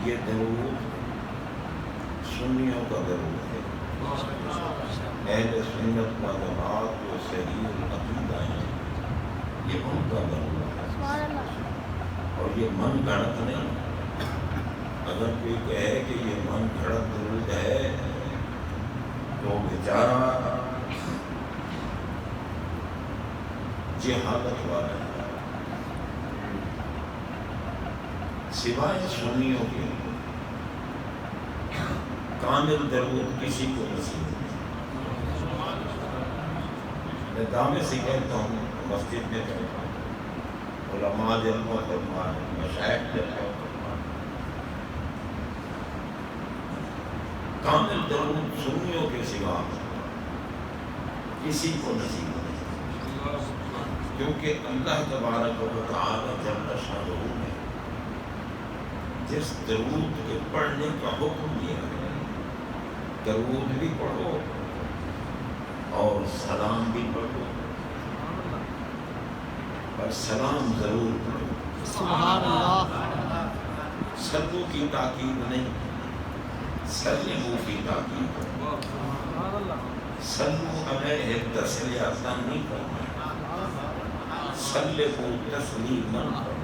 یہ درود سنیوں کا درود ہے، اہل سنت و جماعت جو صحیح العقیدہ ہیں یہ ان کا درود ہے، اور یہ من گھڑت نہیں۔ اگر کوئی کہے کہ یہ من گھڑت درود ہے تو بیچارہ جہالت والا ہے۔ سوائے سنیوں کے کامل درود کسی کو نصیب نہیں۔ میں دامے سے کہتا ہوں، مسجد میں کہتا ہوں، علماء جلوہ فرمائے، مشائخ جلوہ فرمائے، کامل درود سنیوں کے سوا کسی کو نصیب نہیں، کیونکہ اللہ تبارک و تعالی جل شانہ نے جس درود کے پڑھنے کا حکم دیا ہے، درود بھی پڑھو اور سلام بھی پڑھو، پر سلام ضرور پڑھو۔ سبحان اللہ۔ سلو کی تاکید نہیں، سلمو کی تاکید ہے۔ سلو علیہ تسلیہ نہیں کرنا، سلمو تسلیما کرنا۔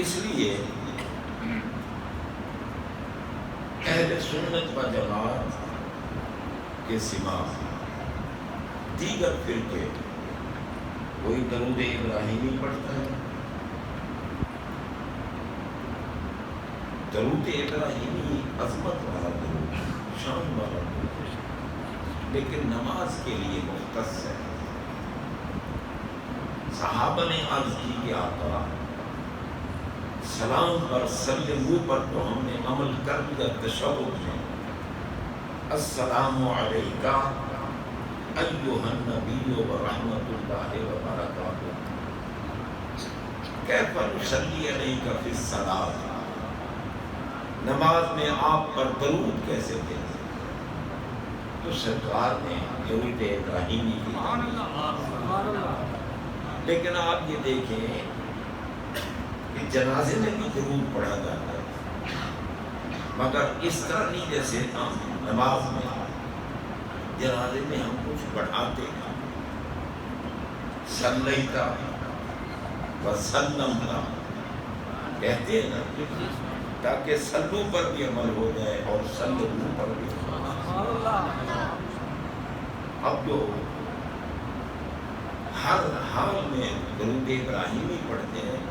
اس لیے اہل سنت و جماعت کے سوا دیگر فرقے کوئی درود ابراہیمی پڑھتا ہے، درود ابراہیمی عظمت والا درود، شان والا درود، لیکن نماز کے لیے مختص ہے۔ صحابہ نے عرض کی کہ آقا سلام پر سلمو پر تو ہم نے عمل کر لیا تشہد میں، السلام علیکہ ایھا النبی ورحمۃ اللہ وبرکاتہ، کیف نصلی علیک فی الصلاۃ، نماز میں آپ پر درود کیسے کہتے؟ تو سرکار نے درود ابراہیمی کی، لیکن آپ یہ دیکھیں کہ جنازے میں بھی درود پڑھا جاتا ہے، مگر اس طرح نہیں جیسے ہم نماز میں جنازے میں ہم کچھ پڑھاتے ہیں، صلیت وسلمت کہتے ہیں نا، تاکہ سلو پر بھی عمل ہو جائے اور سلمو پر بھی عمل ہو جائے۔ اب جو ہر حال میں درود ابراہیمی پڑھتے ہیں،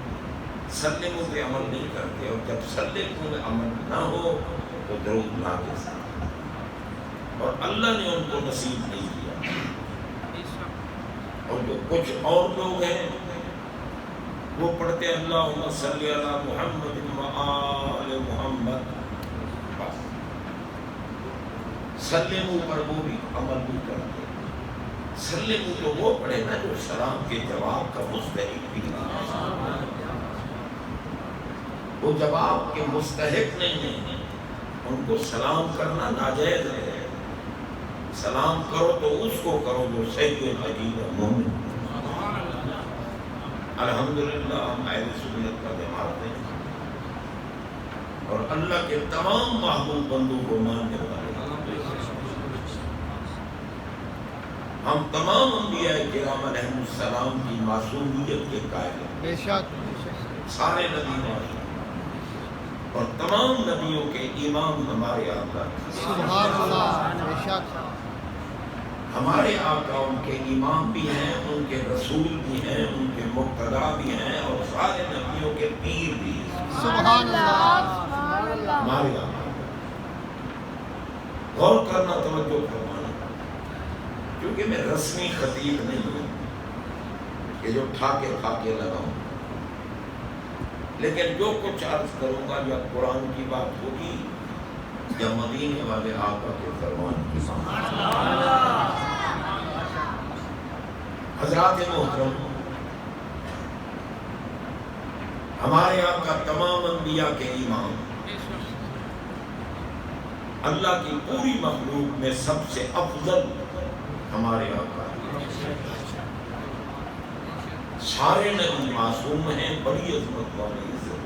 سلمو پہ عمل نہیں کرتے، اور جب سلمو پہ عمل نہ ہو تو درود ناقص ہے، اور اللہ نے ان کو نصیب نہیں کیا۔ اور جو کچھ اور لوگ ہیں وہ پڑھتے ہیں اللہم صلی علی محمد و آل محمد، بس سلمو پر وہ بھی عمل نہیں کرتے۔ سلمو تو وہ پڑھے نا جو سلام کے جواب کا مستحق بھی ہے، وہ جواب کے مستحق نہیں ہیں، ان کو سلام کرنا ناجائز ہے۔ سلام کرو تو اس کو کرو جو صحیح عقیدہ ہے، مومن۔ الحمدللہ ہم اہل سنت کا جماعت ہیں اور اللہ کے تمام محبوب بندوں کو ماننے والے ہیں۔ ہم تمام انبیاء کرام علیہم السلام کی معصومیت کے قائل ہیں، بے شک سارے نبی معصوم، اور تمام نبیوں کے امام ہمارے آقا ہیں۔ سبحان اللہ، بے شک ہمارے آقا ان کے امام بھی ہیں، ان کے رسول بھی ہیں، ان کے مقتدا بھی ہیں، اور سارے نبیوں کے پیر بھی ہیں۔ سبحان اللہ۔ ہمارے آقا غور کرنا، توجہ فرمانا، کیونکہ میں رسمی خطیب نہیں ہوں کہ جو ٹھاکے لگاؤں، لیکن جو کچھ عرض کروں گا یا قرآن کی بات ہوگی یا مدینے والے آقا کے فرمان کی بات۔ حضرات محترم، ہمارے آقا تمام انبیاء کے امام، اللہ کی پوری مخلوق میں سب سے افضل ہمارے آقا، سارے نبی معصوم ہیں، بڑی عظمت والی عزت،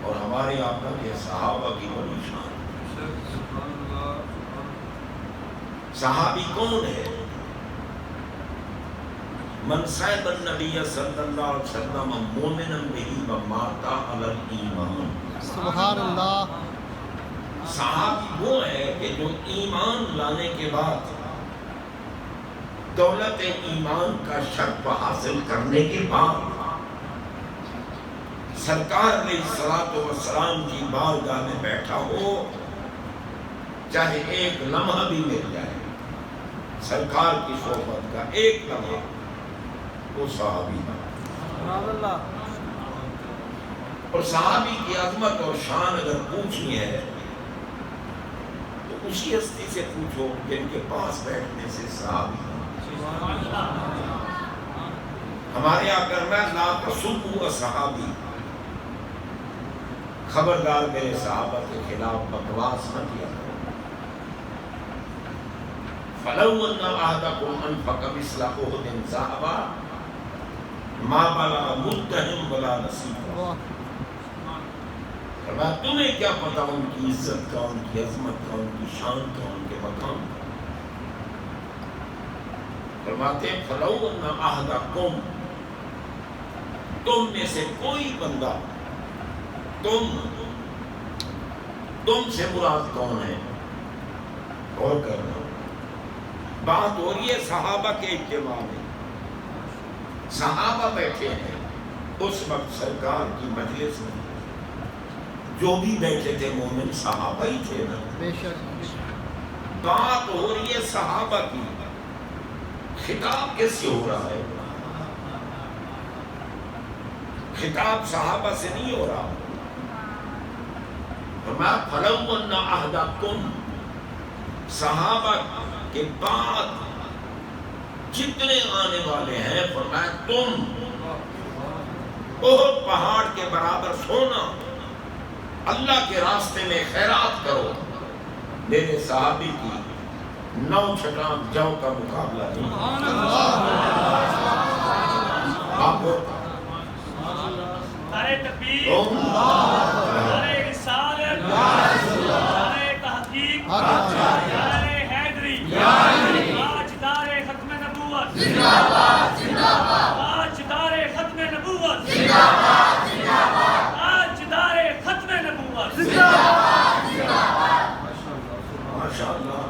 اور ہمارے آقا کے صحابہ کی بڑی شان۔ صحابی کون ہے؟ من صاحب النبی صلی اللہ علیہ وسلم مومنا بہ ومات علی الایمان۔ سبحان اللہ۔ صحابی وہ ہے کہ جو ایمان لانے کے بعد دولت ایمان کا شرف حاصل کرنے کے بعد سرکار علیہ الصلوۃ والسلام کی بارگاہ میں بیٹھا ہو، چاہے ایک لمحہ بھی مل جائے سرکار کی صحبت کا، ایک لمحہ، وہ صحابی ہے۔ اور صحابی کی عظمت اور شان اگر پوچھنی ہے تو اسی ہستی سے پوچھو جن کے پاس بیٹھنے سے صحابی ہے۔ ہمارے یہاں کرنا لا تسبوا اصحابی، خبردار میرے صحابہ کے خلاف بکواس نہ کیا کرو۔ فلو ان احدکم انفق مثل احد ذهبا ما بلغ مدهم ولا نصیبا۔ فرمایا تمہیں کیا پتا ان کی عزت کا، ان کی عظمت کا، ان کی شان کا، ان کے مقام کا۔ فرماتے ہیں فلو ان احدکم، تم میں سے کوئی بندہ، تم سے مراد کون ہے؟ غور کرنا، بات ہو رہی ہے صحابہ کے اجتماع میں، صحابہ بیٹھے ہیں اس وقت سرکار کی مجلس میں، جو بھی بیٹھے تھے مومن صحابہ ہی تھے نا، بے شک۔ بات ہو رہی ہے صحابہ کی، خطاب کس سے ہو رہا ہے؟ خطاب صحابہ سے نہیں ہو رہا۔ فرمایا فلو ان احدکم، صحابہ کے بعد جتنے آنے والے ہیں، فرمایا تم بہت پہاڑ کے برابر سونا اللہ کے راستے میں خیرات کرو، میرے صحابی کی 9 چھٹان جو کا مقابلہ نہیں۔ آپ نعرہ تکبیر، نعرہ رسالت، نعرہ تحقیق، نعرہ حیدری، تاجدار ختم نبوت، تاجدار ختم نبوت، تاجدار ختم نبوت۔ ماشاءاللہ،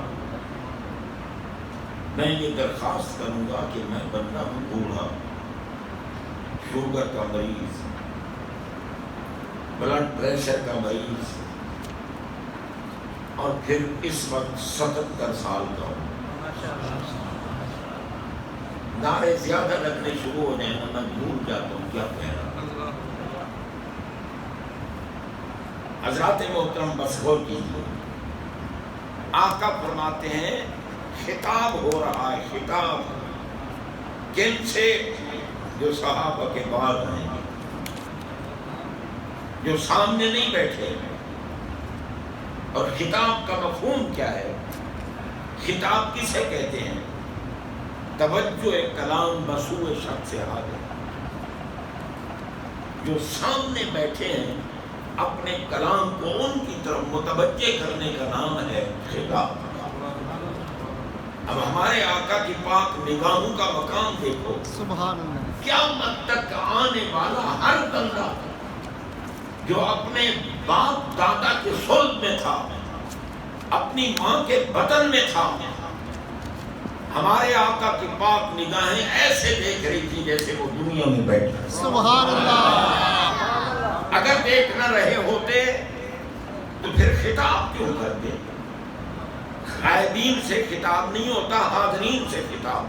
میں یہ درخواست کروں گا کہ میں بندہ ہوں بوڑھا، شوگر کا مریض، بلڈ پریشر کا مریض، اور پھر اس وقت 77 سال کا ہوں، نعرے زیادہ لگنے شروع ہونے ہیں، میں بھول جاتا ہوں کیا کہہ رہا ہوں۔ حضرات محترم بس غور کیجیے، آقا فرماتے ہیں خطاب ہو رہا ہے، خطاب کن سے؟ جو صحابہ کے بعد ہیں، جو سامنے نہیں بیٹھے۔ اور خطاب کا مفہوم کیا ہے؟ خطاب کسے کہتے ہیں؟ توجہ کلام بسوء شخص حاضر، جو سامنے بیٹھے ہیں اپنے کلام کو ان کی طرف متوجہ کرنے کا نام ہے خطاب۔ اب ہمارے آقا کی پاک نگاہوں کا مقام دیکھو، سبحان اللہ۔ قیامت تک آنے والا ہر بندہ جو اپنے باپ دادا کے صلب میں تھا، اپنی ماں کے بطن میں تھا، ہمارے آقا کی پاک نگاہیں ایسے دیکھ رہی تھی جیسے وہ دنیا میں بیٹھے۔ سبحان اللہ۔ اگر دیکھ نہ رہے ہوتے تو پھر خطاب کیوں کرتے؟ غائبین سے خطاب نہیں ہوتا، حاضرین سے خطاب۔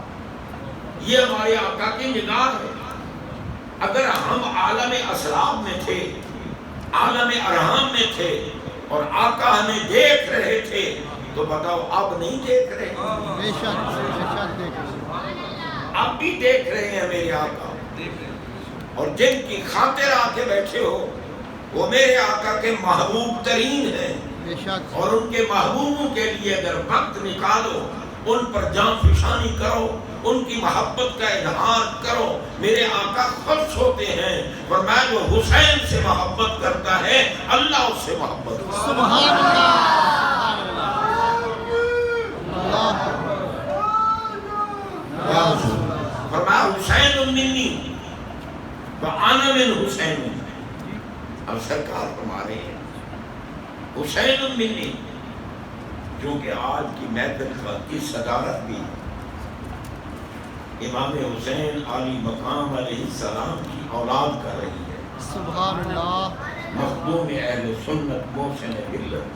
یہ ہمارے آقا کی نگاہ ہے۔ اگر ہم عالم اسلام میں تھے، عالم ارحام میں تھے، اور آقا ہمیں دیکھ رہے تھے، تو بتاؤ اب نہیں دیکھ رہے؟ بے شک دیکھ۔ اب بھی دیکھ رہے ہیں میرے آقا، اور جن کی خاطر آ کے بیٹھے ہو وہ میرے آقا کے محبوب ترین ہیں، بے شک۔ اور ان کے محبوبوں کے لیے اگر وقت نکالو، ان پر جان فشانی کرو، ان کی محبت کا اظہار کرو. میرے آقا خوش ہوتے ہیں، فرمایا جو حسین سے محبت کرتا ہے اللہ اس سے محبت کرتا ہے. سبحان اللہ. فرمایا حسین منی وانا من حسین. اب سرکار فرما رہے ہیں حسین منی، کیونکہ آج کی محفل کی صدارت بھی امام حسین علی مقام علیہ السلام کی اولاد کر رہی ہے. سبحان اللہ. مخدوم اہل سنت محسن ملت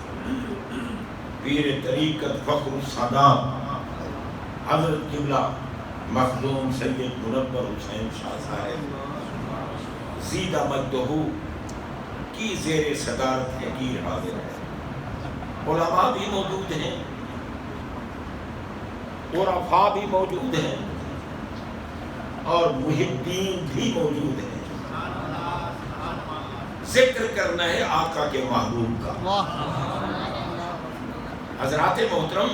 پیر طریقت فخر السادات حضرت قبلہ مخدوم سید منور حسین شاہ صاحب زیدہ مجدہ کی زیر صدارت حقیر حاضر ہے. علماء بھی موجود ہیں، عرفاء بھی موجود ہیں، اور محبین بھی موجود ہیں. ذکر کرنا ہے آقا کے محبوب کا. واہ. حضرات محترم،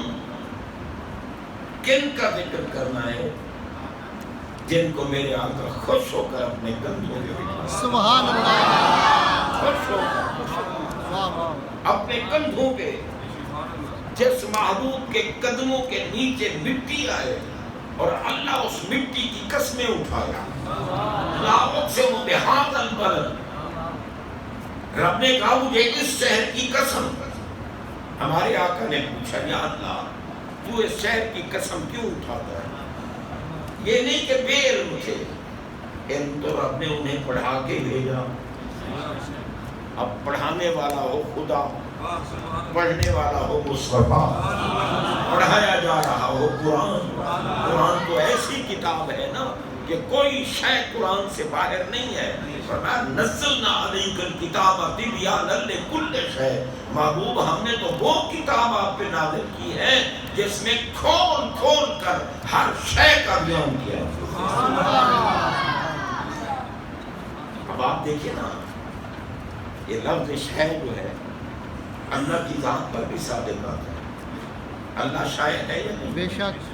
کن کا ذکر کرنا ہے؟ جن کو میرے آقا خوش ہو کر اپنے کندھوں پہ بٹھا. سبحان اللہ. خوش ہو کر اپنے کندھوں پہ جس محبوب کے قدموں کے نیچے مٹی آئے اور اللہ اس مٹی کی قسمیں اٹھایا. لا اقسم بہذا البلد، رب نے کہا مجھے اس شہر کی قسم. ہمارے آقا نے پوچھا یا اللہ تو اس شہر کی قسم کیوں اٹھاتا ہے؟ یہ نہیں کہ بے علم تھے، علم تو رب نے انہیں پڑھا کے بھیجا. اب پڑھانے والا ہو خدا، پڑھنے والا ہو مصطفیٰ، پڑھایا جا رہا ہو قرآن. قرآن تو ایسی کتاب ہے نا کہ کوئی شے قرآن سے باہر نہیں ہے. فرمایا نزلنا علیک الکتاب تبیانا لکل شیء. محبوب ہم نے تو وہ کتاب آپ پہ نازل کی ہے جس میں کھول کھول کر ہر شے کا بیان کیا. اب آپ دیکھیں نا، یہ لفظ شے جو ہے اللہ کی ذات پر بھی صادق آتا ہے. اللہ شاید ہے یا نہیں؟ بے شک.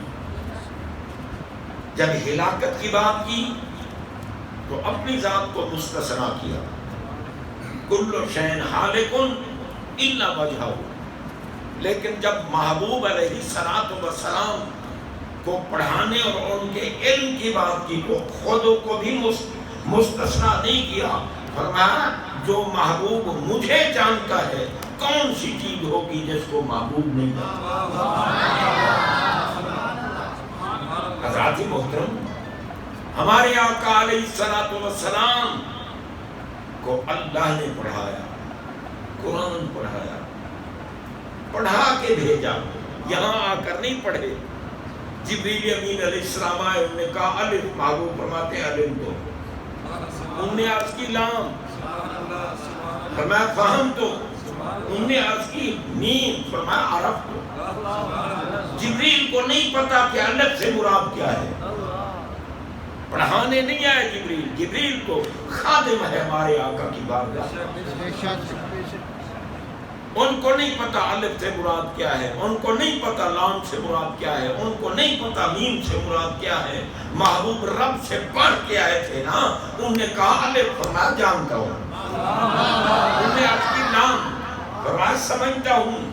جب ہلاکت کی بات کی تو اپنی ذات کو مستثنا کیا. کل شیء ہالک الا وجہہ. لیکن جب محبوب علیہ السلام کو پڑھانے اور ان کے علم کی بات کی تو خود کو بھی مستثنا نہیں کیا. فرمایا جو محبوب مجھے جانتا ہے کون سی چیز ہوگی جس کو محبوب نہیں جانتا. حضرات محترم، ہمارے آقا علیہ السلام کو اللہ نے پڑھایا، قرآن پڑھایا، پڑھا کے بھیجا. یہاں آ کر نہیں پڑھے. جبریل امین علیہ السلام آئے، انہوں نے کہا الف، محبوب فرماتے ہیں الف دو. انہوں نے عرض کی لام، فرمایا فہم تو. انہوں نے عرض کی میم، فرمایا عرف تو. جبریل کو نہیں پتا کہ الف سے مراد کیا ہے. پڑھانے نہیں آئے جبریل. جبریل تو خادم ہے ہمارے آقا کی بارگاہ. بے شک. ان کو نہیں پتا الف سے مراد کیا ہے، ان کو نہیں پتا لام سے مراد کیا ہے، ان کو نہیں پتا میم سے مراد کیا ہے. محبوب رب سے پڑھ کے آئے تھے نا. انہوں نے کہا الف، فرمایا جانتا ہوں. انہوں نے عرض کی لام، فرمایا سمجھتا ہوں.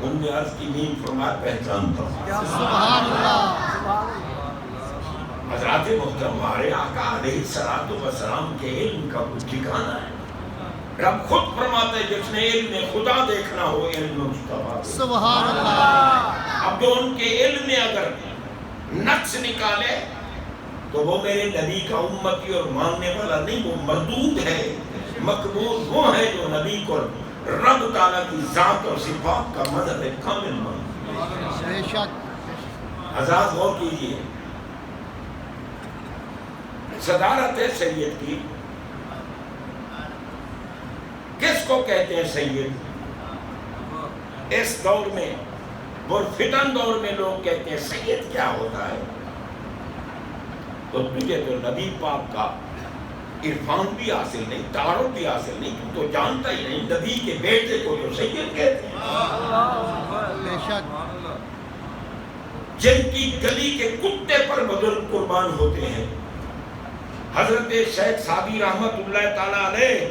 انہوں نے عرض کی میم، فرمایا پہچانتا ہوں. سبحان اللہ. حضرات محترم، ہمارے آقا علیہ السلام کے علم کا کچھ ٹھکانہ ہے. رب خود فرماتا ہے جس نے علم خدا دیکھنا ہو علم مصطفیٰ. سبحان اللہ. اب جو ان کے علم میں اگر نقص نکالے تو وہ میرے نبی کا امتی اور ماننے والا نہیں، وہ مردود ہے. مقبول وہ ہے جو نبی کو رب تعالیٰ کی ذات اور صفات کا مظہر کامل مانتا. بے شک. حضرات غور کیجیے، صدارت سید کی کس کو کہتے ہیں سید؟ اس دور میں، فتن دور میں لوگ کہتے ہیں سید کیا ہوتا ہے. تو تجھے تو نبی پاک کا عرفان بھی حاصل نہیں، تعارف بھی حاصل نہیں، تو جانتا ہی نہیں. نبی کے بیٹے کو تو سید کہتے ہیں. بے شک. جن کی گلی کے کتے پر بزرگ قربان ہوتے ہیں. حضرت شیخ سعدی رحمت اللہ تعالیٰ علیہ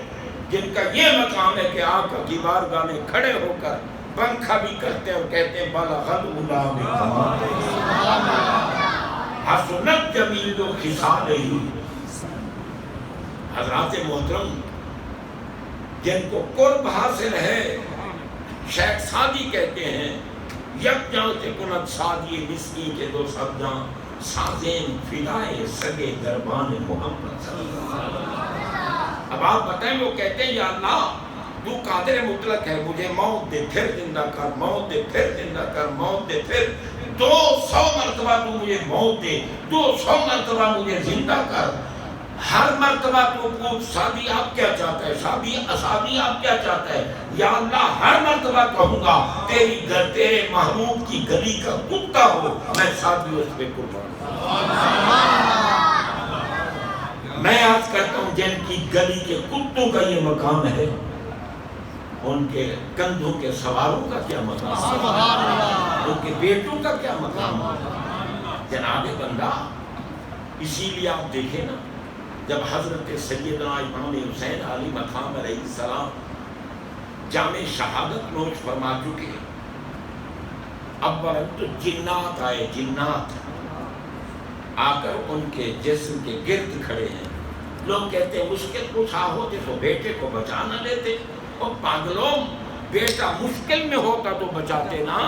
جن کا یہ مقام ہے کہ آقا کی بارگاہ میں کھڑے ہو کر پنکھا بھی کرتے اور کہتے ہیں بلغت غلام کمال حسنت جمیل و خصالہ. حضرات محترم جن کو قرب حاصل ہے شیخ سعدی کہتے ہیں یک جاں سے کنت سعدی مسکی کے دو سب جاں سازین فدائے سگے دربان محمد صلی اللہ علیہ وسلم. اب آپ بتائیں وہ کہتے ہیں یا اللہ تو قادر مطلق ہے, مجھے موت دے پھر زندہ کر, موت دے پھر زندہ کر, موت دے پھر 200 مرتبہ تو مجھے موت دے, 200 مرتبہ مجھے زندہ کر. ہر مرتبہ تو پوچھ سعدی آپ کیا چاہتا ہے, سعدی آپ کیا چاہتا ہے. یا اللہ ہر مرتبہ کہوں گا تیرے محبوب کی گلی کا کتا ہو, میں سعدی اس پہ قربان. میں آج کرتا ہوں جن کی گلی کے کتوں کا یہ مقام ہے, ان کے کندھوں کے سواروں کا کیا مقام ہے, ان کے بیٹوں کا کیا مقام ہے. جناب بندہ اسی لیے آپ دیکھیں نا جب حضرت سیدنا امام حسین علی مقام علیہ السلام جامع شہادت نوش فرما چکے, اول تو جنات آئے, جنات آ کر ان کے جسم کے گرد کھڑے ہیں. لوگ کہتے ہیں مشکل کچھ ہوتے تو بیٹے کو بچا نہ لیتے. اور پاگلوں, بیٹا مشکل میں ہوتا تو بچاتے نا.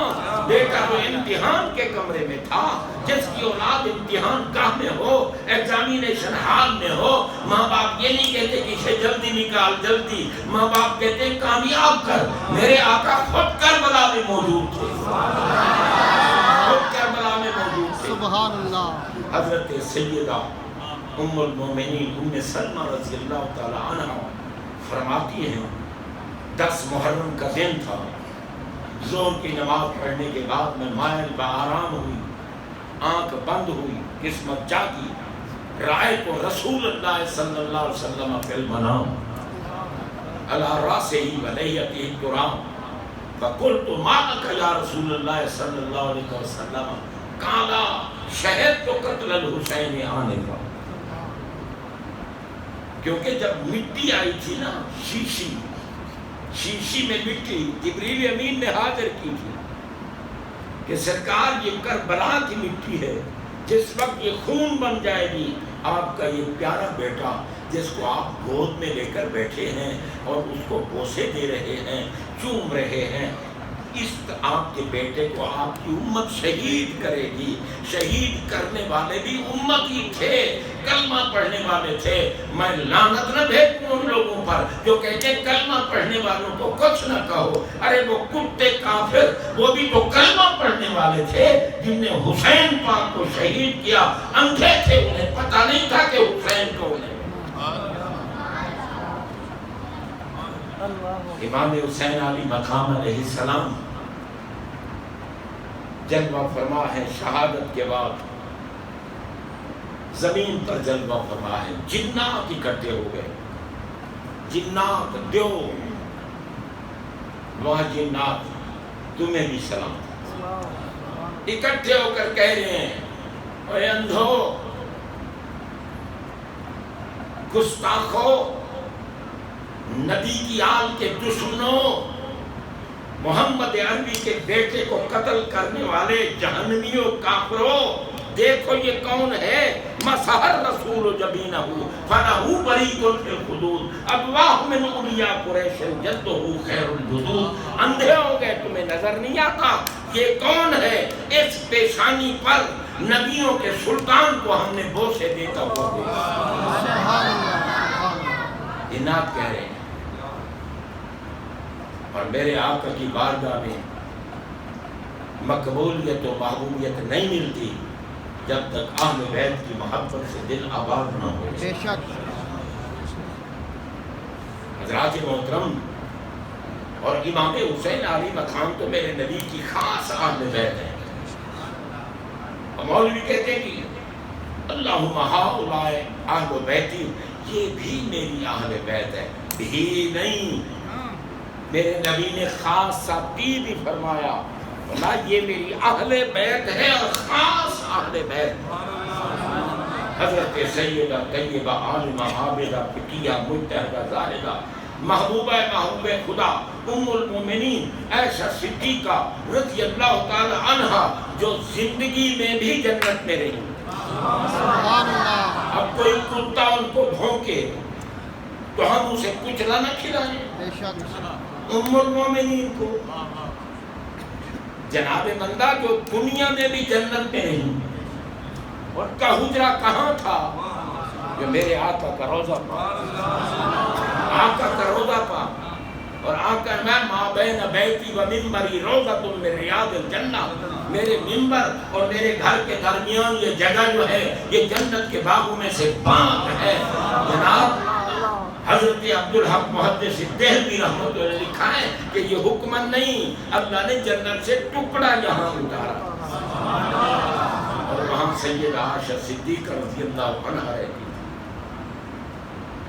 بیٹا تو امتحان کے کمرے میں تھا. جس کی اولاد امتحان گاہ میں ہو, ایگزامینیشن ہال میں ہو, ماں باپ یہ نہیں کہتے کہ اسے جلدی نکال, جلدی. ماں باپ کہتے ہیں کامیاب کر. میرے آقا خود کربلا میں موجود تھے, خود کربلا میں موجود تھے. سبحان اللہ. حضرت سیدہ ام المومنین ام سلمہ رضی اللہ تعالی عنہ فرماتی ہیں 10 محرم کا دن تھا. ظہر کی نماز پڑھنے کے بعد میں مائل بآرام ہوئی, آنکھ بند ہوئی, قسمت جاگی. رائے کو رسول اللہ صلی اللہ علیہ وسلم فی المنام علی راسہ ولیہتہ الکرام فقلت ما لک یا رسول اللہ صلی اللہ علیہ وسلم قال شہدت قتل الحسین آنے کا. کیونکہ جب مٹی آئی تھی نا, شیشی میں مٹی جبریل امین نے حاضر کی تھی کہ سرکار یہ کربلا کی مٹی ہے, جس وقت یہ خون بن جائے گی آپ کا یہ پیارا بیٹا جس کو آپ گود میں لے کر بیٹھے ہیں اور اس کو بوسے دے رہے ہیں, چوم رہے ہیں, اس آپ کے بیٹے کو آپ کی امت شہید کرے گی. شہید کرنے والے بھی امت ہی تھے, کلمہ پڑھنے والے تھے. میں لعنت نہ بھیجوں ان لوگوں پر جو کہتے ہیں کلمہ پڑھنے والوں کو کچھ نہ کہو. ارے وہ کتے کافر, وہ بھی تو کلمہ پڑھنے والے تھے جن نے حسین پاک کو شہید کیا. اندھے تھے, انہیں پتہ نہیں تھا کہ حسین کون ہے. امام حسین علی مقام علیہ السلام جلوہ فرما ہے شہادت کے بعد, زمین پر جلوہ فرما ہے. جنات اکٹھے ہو گئے, جنات دیو وہاں جنات تمہیں بھی سلام. اکٹھے ہو کر کہہ رہے ہیں اے اندھو, گستاخو, نبی کی آل کے دشمنوں, محمد عربی کے بیٹے کو قتل کرنے والے جہنمیوں, کافروں, دیکھو یہ کون ہے. مسحر رسول جبینہ فنہو بریء فی الحدود ابواہ من اولیاء قریش جدہ خیر الجدود. اندھے ہو گئے, تمہیں نظر نہیں آتا یہ کون ہے. اس پیشانی پر نبیوں کے سلطان کو ہم نے بوسے دیتا ہوا دیکھا. جنات کہہ رہے ہیں. اور میرے آقا کی بارگاہ میں مقبولیت و محبوبیت نہیں ملتی جب تک اہل بیت کی محبت سے دل آباد نہ ہو. بے شک. حضرات محترم, اور امام حسین علی مقام تو میرے نبی کی خاص اہل بیت ہے. اور مولوی کہتے ہیں کہ اللہم ہؤلاء اہل بیتی, یہ بھی میری اہل بیت ہے. بھی نہیں, میرے نبی نے خاص ساتھی بھی فرمایا فرمایا یہ میری اہل بیت ہے اور خاص اہل بیت، حضرت سیدہ طیبہ عالمہ عابدہ فقیہ مجتہدہ زاہدہ محبوبہ محبوب خدا ام المومنین عائشہ صدیقہ رضی اللہ تعالی عنہا جو زندگی میں بھی جنت میں رہی۔ سبحان اللہ، اب کوئی کتا ان کو بھونکے تو ہم اسے کچلا نہ کھلائیں؟ بے شک، ام المومنین کو جناب بندہ جو دنیا میں بھی جنت میں نہیں، ان کا حجرہ کہاں تھا؟ جو میرے آقا کا روضہ پاک، آقا کا روضہ پاک، اور آقا میں ما بین بیتی و ممبری روضۃ من ریاض الجنہ، میرے ممبر اور میرے گھر کے درمیان یہ جگہ جو ہے یہ جنت کے باغوں میں سے پاک ہے۔ جناب حضرت عبدالحق محدث دہلوی رحمۃ اللہ علیہ لکھا ہے کہ یہ حکمن نہیں، اللہ نے جنت سے ٹکڑا یہاں اتارا، اور وہاں سیدہ عائشہ صدیقہ رضی اللہ عنہا رہتی۔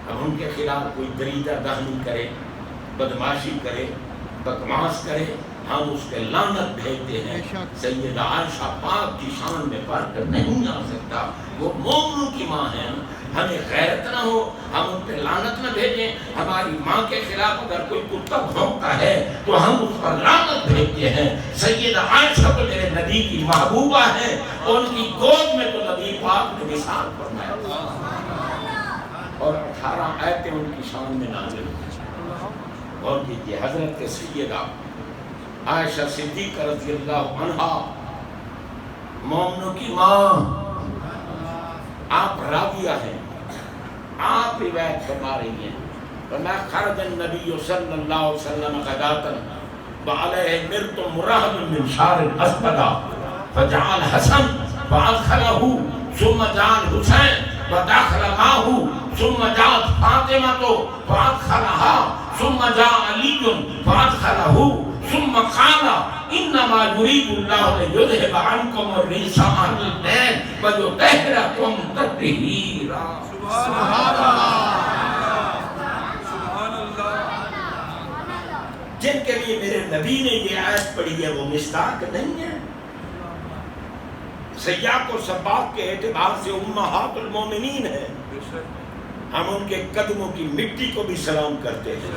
اب ان کے خلاف کوئی دریدہ دہنی کرے، بدماشی کرے، بکواس کرے، ہم اس پہ لعنت بھیجتے ہیں۔ سیدہ عائشہ پاک کی شان میں فرق نہیں آ سکتا، وہ مومنوں کی ماں ہے، ہمیں غیرت نہ ہو، ہم ان پہ لعنت نہ بھیجیں۔ ہماری ماں کے خلاف اگر کوئی کتا بھونکتا ہے تو ہم اس پر لعنت بھیجتے ہیں۔ سیدہ عائشہ تو میرے نبی کی محبوبہ ہے، ان کی گود میں تو نبی پاک نے نثار فرمایا، اور 18 آیتیں ان کی شان میں نازل ہوئی۔ اور کیجیے حضرت سیدہ عائشہ صدیقہ رضی اللہ عنہا مومنوں کی ماں، آپ راویہ ہیں، آپ روایت فرما رہی ہیں، فرمایا خرج النبی صلی اللہ علیہ وسلم غداۃ وعلیہ مرط مرہب من شعر اسود فجعل حسن فادخلہ ثم جعل حسین ودخل معه ثم جاءت فاطمہ فادخلها ثم جاء علی فادخلہ ثم قال انما يريد الله ليذهب عنكم الرجس اهل البيت ويطهركم تطهيرا۔ سبحان اللہ، جن کے لیے میرے نبی نے یہ آیت پڑھی ہے وہ مصداق نہیں ہے۔ سیاق و سباق کے اعتبار سے امہات المومنین ہے، ہم ان کے قدموں کی مٹی کو بھی سلام کرتے ہیں۔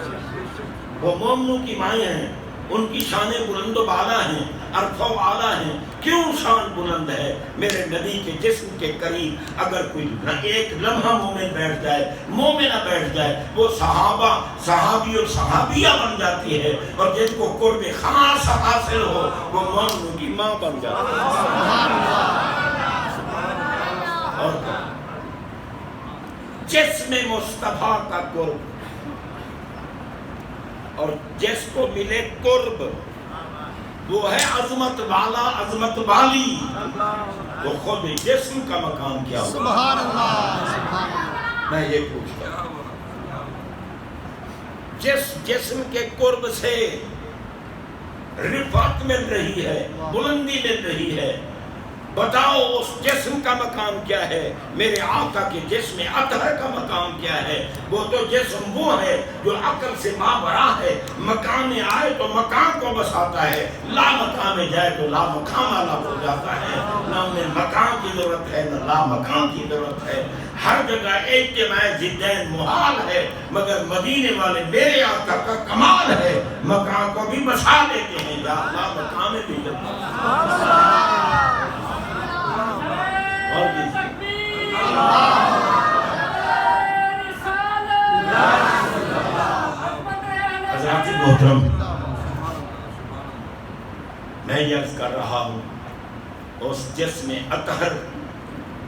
وہ مومنوں کی مائیں ہیں، ان کی شانیں بلند و بالا ہیں، عرفہ و اعلیٰ ہیں۔ کیوں شان بلند ہے؟ میرے نبی کے جسم کے قریب اگر کوئی ایک لمحہ مومن بیٹھ جائے، مومنہ بیٹھ جائے، وہ صحابہ، صحابی اور صحابیہ بن جاتی ہے، اور جن کو قرب خاص حاصل ہو وہ مومنوں کی ماں بن جاتی ہے۔ اور جسم مصطفیٰ کا قرب، اور جس کو ملے قرب وہ ہے عظمت والا، عظمت والی، تو خود جسم کا مقام کیا ہوگا؟ سبحان اللہ، سبحان اللہ، میں یہ پوچھتا ہوں، جس جسم کے قرب سے رفعت مل رہی ہے، بلندی مل رہی ہے، بتاؤ اس جسم کا مقام کیا ہے؟ میرے آقا کے جسم اطہر کا مقام کیا ہے؟ وہ تو جسم وہ ہے جو عقل سے مابرا ہے، مقام میں آئے تو مقام کو بساتا ہے، لا مقام میں جائے تو لا مقام والا ہو جاتا ہے۔ نہ انہیں مقام کی ضرورت ہے نہ لا مقام کی ضرورت ہے، ہر جگہ اجتماع ضدین محال ہے، مگر مدینے والے میرے آقا کا کمال ہے، مقام کو بھی بسا دیتے ہیں، یا لا مقام میں بھی جاتا ہے۔ حضرات محترم، میں یہ عرض کر رہا ہوں، اس جسم اطہر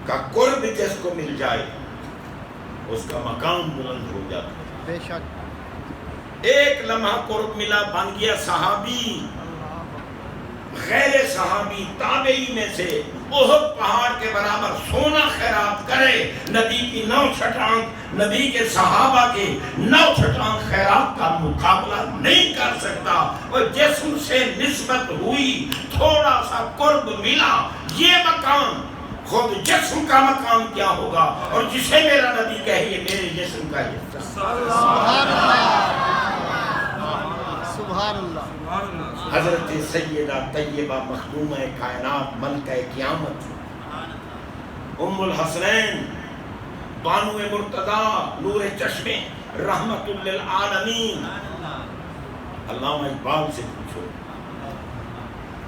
کا قرب جس کو مل جائے اس کا مقام بلند ہو جاتا ہے۔ بے شک، ایک لمحہ قرب ملا بن گیا صحابی، غیر صحابی تابعی میں سے احد پہاڑ کے برابر سونا خیرات کرے، نبی کی 9 چھٹانک، نبی کے صحابہ کے 9 چھٹانک خیرات کا مقابلہ نہیں کر سکتا۔ اور جسم سے نسبت ہوئی، تھوڑا سا قرب ملا، یہ مقام، خود جسم کا مقام کیا ہوگا؟ اور جسے میرا نبی کہے یہ میرے جسم کا حصہ۔ سبحان اللہ، سبحان اللہ، حضرت سیدہ طیبہ مخدومہ کائنات ملکہ قیامت ام الحسنین بانو مرتضی نور چشمے رحمت للعالمین. علامہ اقبال سے پوچھو،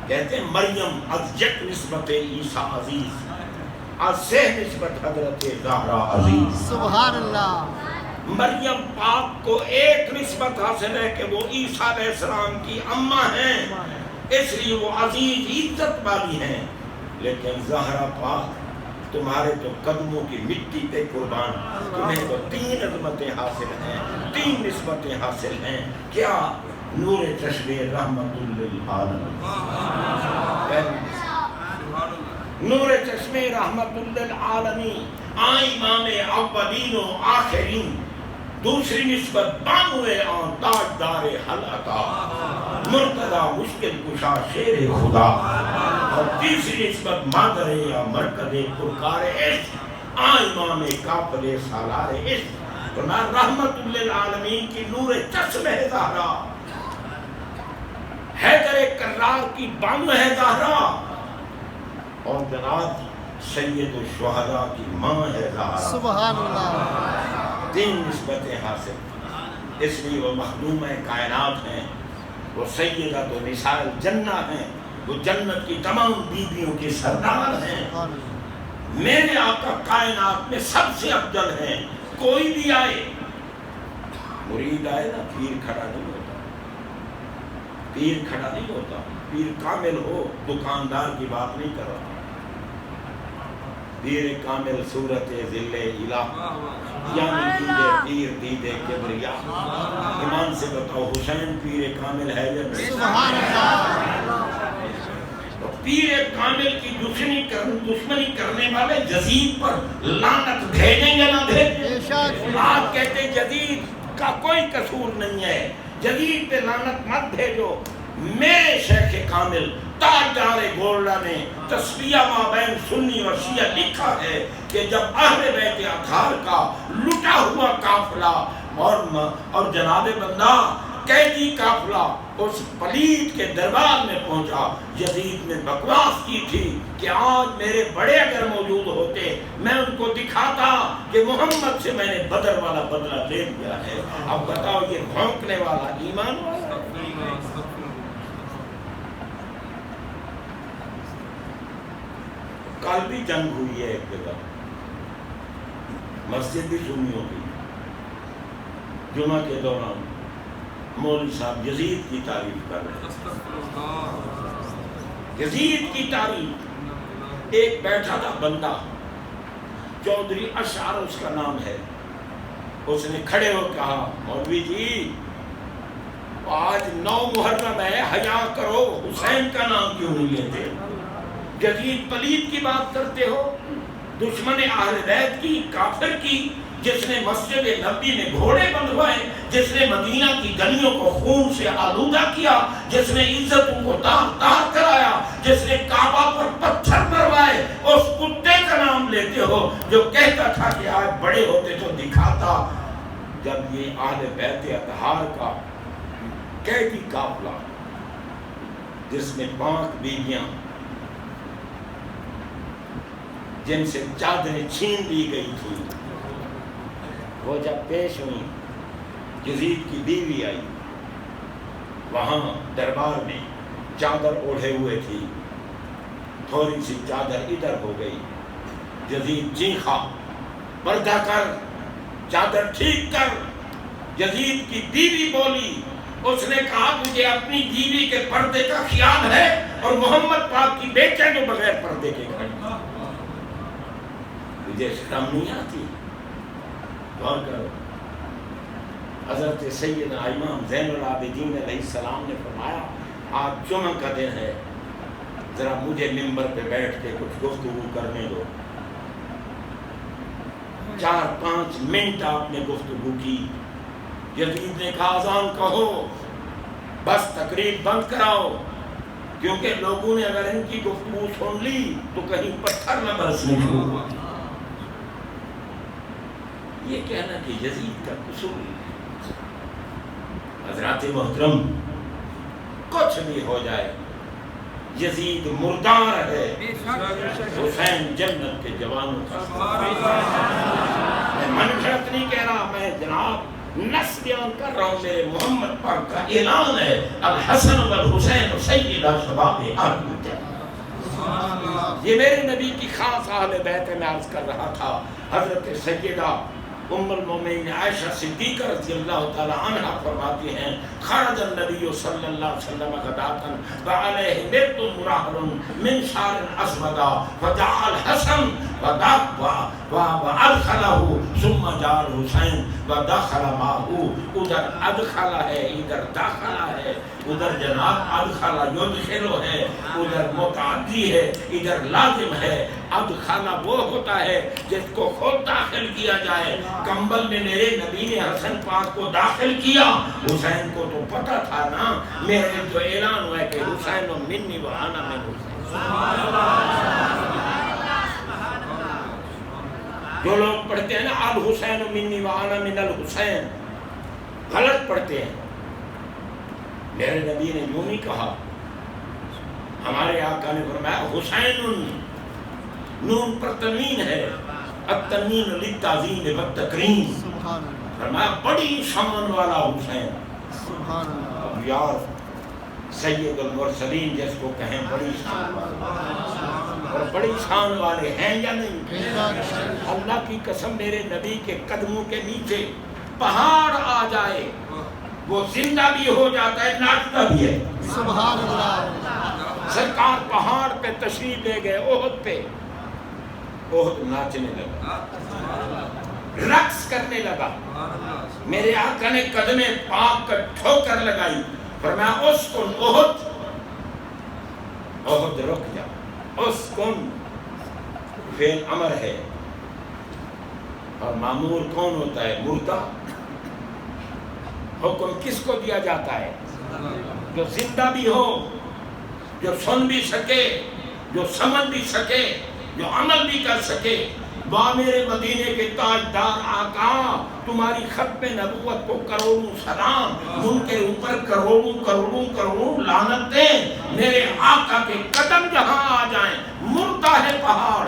کہتے ہیں مریم از یک نسبت عیسیٰ عزیز، از سہ نسبت حضرت زہرا عزیز. سبحان اللہ. مریم پاک کو ایک نسبت حاصل ہے کہ وہ عیسیٰ علیہ السلام کی اماں ہیں، اس لیے وہ عزیز عزت والی ہیں. لیکن زہرا پاک تمہارے تو قدموں کی مٹی پہ قربان، تمہیں تو 3 عظمتیں حاصل ہیں، 3 نسبتیں حاصل ہیں. کیا؟ نور چشمے رحمت للعالمین، نور چشمے رحمت للعالمین، امام اولین و آخرین. دوسری نسبت بانوے آن تاجدار حل عطا، مرتضی مشکل کشا شیر خدا. اور تیسری نسبت مادر یا مرکز پرکار عشق، امام کافر سالار عشق. تو نہ رحمت للعالمین کی نور چشم ہے زہرا، حیدر کرار کی بانو ہے زہرا، اور جناب سید الشہداء کی ماں ہے زہرا. سبحان اللہ. 3 نسبتیں حاصل، اس لیے وہ مخدومہ کائنات ہیں، وہ سیدہ تو نساء الجنہ ہیں، وہ جنت کی تمام بیویوں کے سردار ہیں. میرے آقا کائنات میں سب سے افضل ہیں. کوئی بھی آئے، مرید آئے نا، پیر کھڑا نہیں ہوتا، پیر کھڑا نہیں ہوتا. پیر کامل ہو، دکاندار کی بات نہیں کر رہا. پیر کامل صورت ذل الہ، یعنی دیدے پیر دیدے کبریا. ایمان سے بتاؤ حسین پیر کامل ہے یا نہیں؟ سبحان اللہ. تو پیر کامل کی دشمنی کرنے والے یزید پر لعنت بھیجیں یا نہ بھیجیں؟ آپ کہتے ہیں یزید کا کوئی قصور نہیں ہے، یزید پہ لعنت مت بھیجو. میرے شیخ کامل تاجدار گولڈا نے تصفیہ مابین سنی اور شیعہ لکھا ہے کہ جب اہل بیت اطہار کا لٹا ہوا قافلہ اور جناب بندہ قیدی قافلہ اس پلید کے دربار میں پہنچا، یزید نے بکواس کی تھی کہ آج میرے بڑے اگر موجود ہوتے میں ان کو دکھاتا کہ محمد سے میں نے بدر والا بدلہ لے لیا ہے. اب بتاؤ یہ بھونکنے والا ایمان والا؟ کل بھی جنگ ہوئی ہے ایک جگہ، مسجد بھی سنیوں کی. جمعہ کے دوران مولوی صاحب یزید کی تعریف کر رہے ہیں، یزید کی تعریف. ایک بیٹھا تھا بندہ، چودھری اشعر اس کا نام ہے. اس نے کھڑے ہو کہا مولوی جی آج 9 محرم ہے، حیا کرو، حسین کا نام کیوں نہیں لیتے؟ یزید پلید کی بات کرتے ہو، دشمن اہل بیت کی، کافر کی، جس نے مسجد نبی میں گھوڑے بندھوائے، جس نے مدینہ کی گلیوں کو خون سے آلودہ کیا، جس نے عزتوں کو داغ داغ کرایا، جس نے کعبہ پر پتھر مروائے، اس کتے کا نام لیتے ہو جو کہتا تھا کہ آج بڑے ہوتے تو دکھاتا. جب یہ اہل بیت اطہار کا قیدی قافلہ جس میں 5 بیویاں جن سے چادریں چھین لی گئی تھی، وہ جب پیش ہوئی، یزید کی بیوی آئی، وہاں دربار میں چادر اوڑھے ہوئے تھی، تھوڑی سی چادر ادھر ہو گئی. یزید چیخا پردہ کر، چادر ٹھیک کر. یزید کی بیوی بولی، اس نے کہا مجھے اپنی بیوی کے پردے کا خیال ہے اور محمد پاک کی بیٹے جو بغیر پردے کے کھڑی، مجھے شرم نہیں آتی؟ غور کرو. حضرت سیدنا امام زین العابدین علیہ السلام نے فرمایا آج جمعہ کا دن ہے، ذرا مجھے منبر پہ بیٹھ کے کچھ گفتگو کرنے دو. 4-5 منٹ آپ نے گفتگو کی. یزید نے کہا اذان کہو، بس تقریر بند کراؤ، کیونکہ لوگوں نے اگر ان کی گفتگو سن لی تو کہیں پتھر نہ برسنے شروع. یہ کہنا کہ یزید کا قصور. حضرات محترم، کچھ بھی ہو جائے، یزید مردار ہے، حسین جنت کے جوانوں کا۔ میں من گھڑت نہیں کہہ رہا، میں جناب نص بیان کر رہا ہوں، میرے محمد پاک کا اعلان ہے، الحسن والحسین سیدا شباب اہل الجنہ۔ یہ میرے نبی کی خاص اہل بیت میں عرض کر رہا تھا۔ حضرت سیدہ ام المومنین عائشہ صدیقہ رضی اللہ تعالی عنہ فرماتی ہیں، خرج النبی صلی اللہ علیہ وسلم غداۃ وعلیہ مرط مرحل من شعر اسود فجاء الحسن وادخله ثم جاء الحسین ودخل معه۔ ادھر ادخل ہے، ادھر داخلہ ہے، ادھر جناب ادخل یدخل ہے، ادھر متعدی ہے، ادھر لازم ہے۔ ادخل وہ ہوتا ہے جس کو خود داخل کیا جائے۔ کمبل میں میرے نبی نے حسن پاک کو داخل کیا، حسین کو تو پتہ تھا نا، میرے جو اعلان ہوا ہے کہ حسین منی و انا من حسین۔ جو لوگ پڑھتے ہیں نا الحسین منی و انا من الحسین، غلط پڑھتے ہیں۔ میرے نبی نے یوں نہیں کہا، ہمارے آقا نے فرمایا حسین، نون پر تنوین ہے، التنوین للتعظیم والتکریم، فرمایا بڑی شان والا حسین۔ اب یار سید المرسلین جس کو کہیں بڑی شان والا، اور بڑی شان والے ہیں یا نہیں؟ اللہ کی قسم میرے نبی کے قدموں کے نیچے پہاڑ آ جائے، وہ زندہ بھی ہو جاتا ہے، ناچتا بھی ہے۔ سبحان اللہ۔ سرکار پہاڑ پہ تشریف لے گئے، احد پہ، احد ناچنے لگا، رقص کرنے لگا۔ میرے آقا نے قدم پاک کا ٹھوکر لگائی، فرمایا اسکن احد، احد رک جا۔ اسکن فعل امر ہے، اور معمور کون ہوتا ہے؟ مردہ۔ حکم کس کو دیا جاتا ہے؟ جو زندہ بھی ہو، جو سن بھی سکے، جو سمجھ بھی سکے، جو عمل بھی کر سکے۔ واہ میرے مدینے کے تاجدار آقا، تمہاری ختم نبوت کو کروڑوں سلام، ان کے اوپر کروڑوں کروڑوں کروڑوں لعنتیں۔ میرے آقا کے قدم جہاں آ جائیں، مردہ ہے پہاڑ،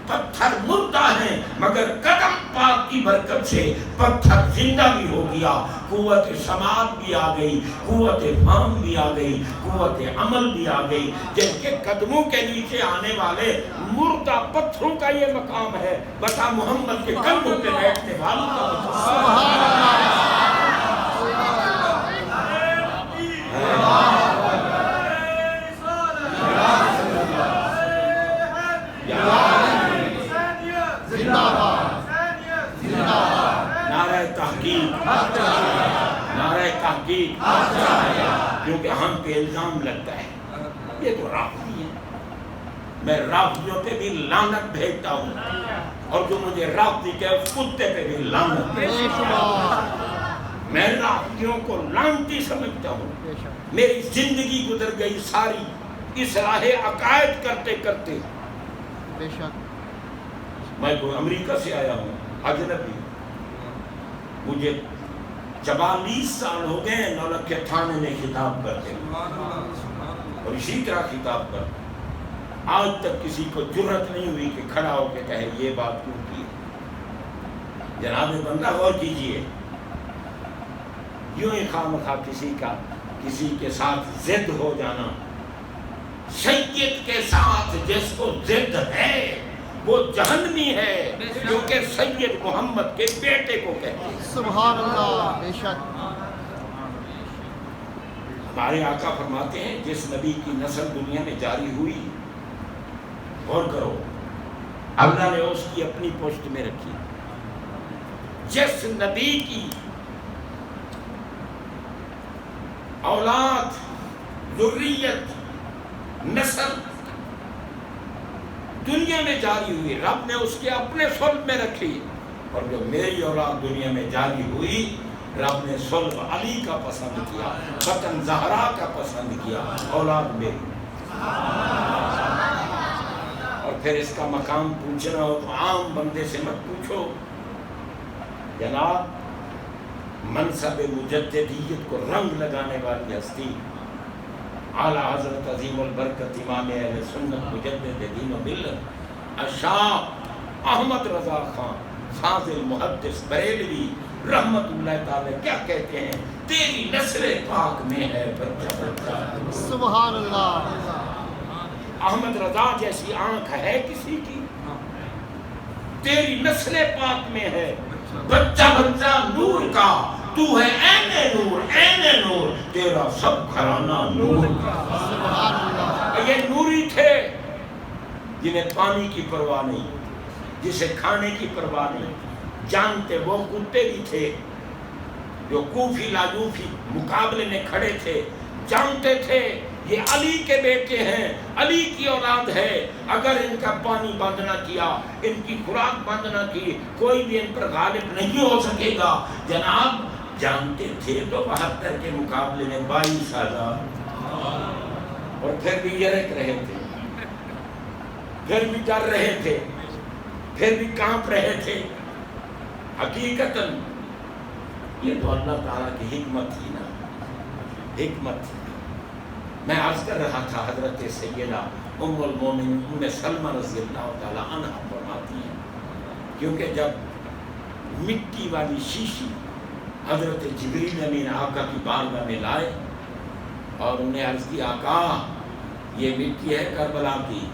پتھر مردہ ہیں، مگر قدم پاک کی برکت سے پتھر زندہ بھی ہو گیا۔ قوت سماعت بھی آ گئی، قوت فہم بھی آ گئی، قوت عمل بھی آ گئی۔ جن کے قدموں کے نیچے آنے والے مردہ پتھروں کا یہ مقام ہے، بتا محمد کے قدموں پہ بیٹھنے والوں کا مقام۔ نعرہ تحقیق، نعرہ تحقیق، کیونکہ ہم پہ الزام لگتا ہے یہ تو رافضی ہے۔ میں رافضیوں پہ بھی لعنت بھیجتا ہوں، اور جو مجھے رافضی کہے اس کتے پہ بھی لعنت بھیجتا ہوں۔ میں رافضیوں کو لعنتی سمجھتا ہوں۔ میری زندگی گزر گئی ساری اصلاح عقائد کرتے کرتے۔ میں کوئی امریکہ سے آیا ہوں، اجنبی، مجھے 44 سال ہو گئے نولکھے تھانے میں خطاب کرتے، اور اسی طرح خطاب کرتے۔ آج تک کسی کو جرت نہیں ہوئی کہ کھڑا ہو کے کہے یہ بات کیوں کی۔ جناب بندہ غور کیجئے، یوں ہی خواہ کسی کے ساتھ ضد ہو جانا۔ سید کے ساتھ جس کو ضد ہے وہ جہنمی ہے، کیونکہ سید محمد کے بیٹے کو کہتے ہیں۔ سبحان اللہ، بے شک۔ ہمارے آقا فرماتے ہیں جس نبی کی نسل دنیا میں جاری ہوئی، غور کرو، اللہ نے اس کی اپنی پشت میں رکھی۔ جس نبی کی اولاد، ذریت، نسل دنیا میں جاری ہوئی، رب نے اس کے اپنے صلب میں رکھی۔ اور جو میری اولاد دنیا میں جاری ہوئی، رب نے صلب علی کا پسند کیا، بطن زہرا کا پسند کیا، اولاد میری۔ اور پھر اس کا مقام پوچھنا ہو تو عام بندے سے مت پوچھو، جناب منصب مجددیت کو رنگ لگانے والی ہستی اعلیٰ حضرت عظیم البرکت امام اہل سنت مجدد دین و ملت الشاہ احمد رضا خان فاضل محدث بریلوی رحمت اللہ تعالی کیا کہتے ہیں؟ تیری نسل پاک میں ہے بچہ بچہ. سبحان اللہ. احمد رضا جیسی آنکھ ہے کسی کی؟ تیری نسل پاک میں ہے بچہ بچہ نور کا. تو ہے عین نور عین نور، تیرا سب گھرانہ نور کا. سبحان اللہ. یہ نوری تھے جنہیں پانی کی پرواہ نہیں، جسے کھانے کی پرواہ نہیں. جانتے وہ کتے بھی تھے جو کوفی لاجوفی مقابلے میں کھڑے تھے، جانتے تھے یہ علی کے بیٹے ہیں، علی کی اولاد ہے، اگر ان کا پانی بند نہ کیا، ان کی خوراک بند نہ کی، کوئی بھی ان پر غالب نہیں ہو سکے گا. جناب جانتے تھے تو 72 کے مقابلے میں 22,000، اور پھر بھی یرک رہے تھے، پھر بھی ڈر رہے تھے، پھر بھی کانپ رہے تھے. حقیقتاً یہ تو اللہ تعالیٰ کی حکمت تھی نا، حکمت تھی. میں عرض کر رہا تھا حضرت سیدہ ام المومنین ام سلمہ رضی اللہ تعالیٰ عنہ فرماتی ہیں، کیونکہ جب مٹی والی شیشی حضرت جبریل امین آقا کی بارگاہ میں لائے اور انہیں عرض کی آقا یہ مٹی ہے کربلا کی،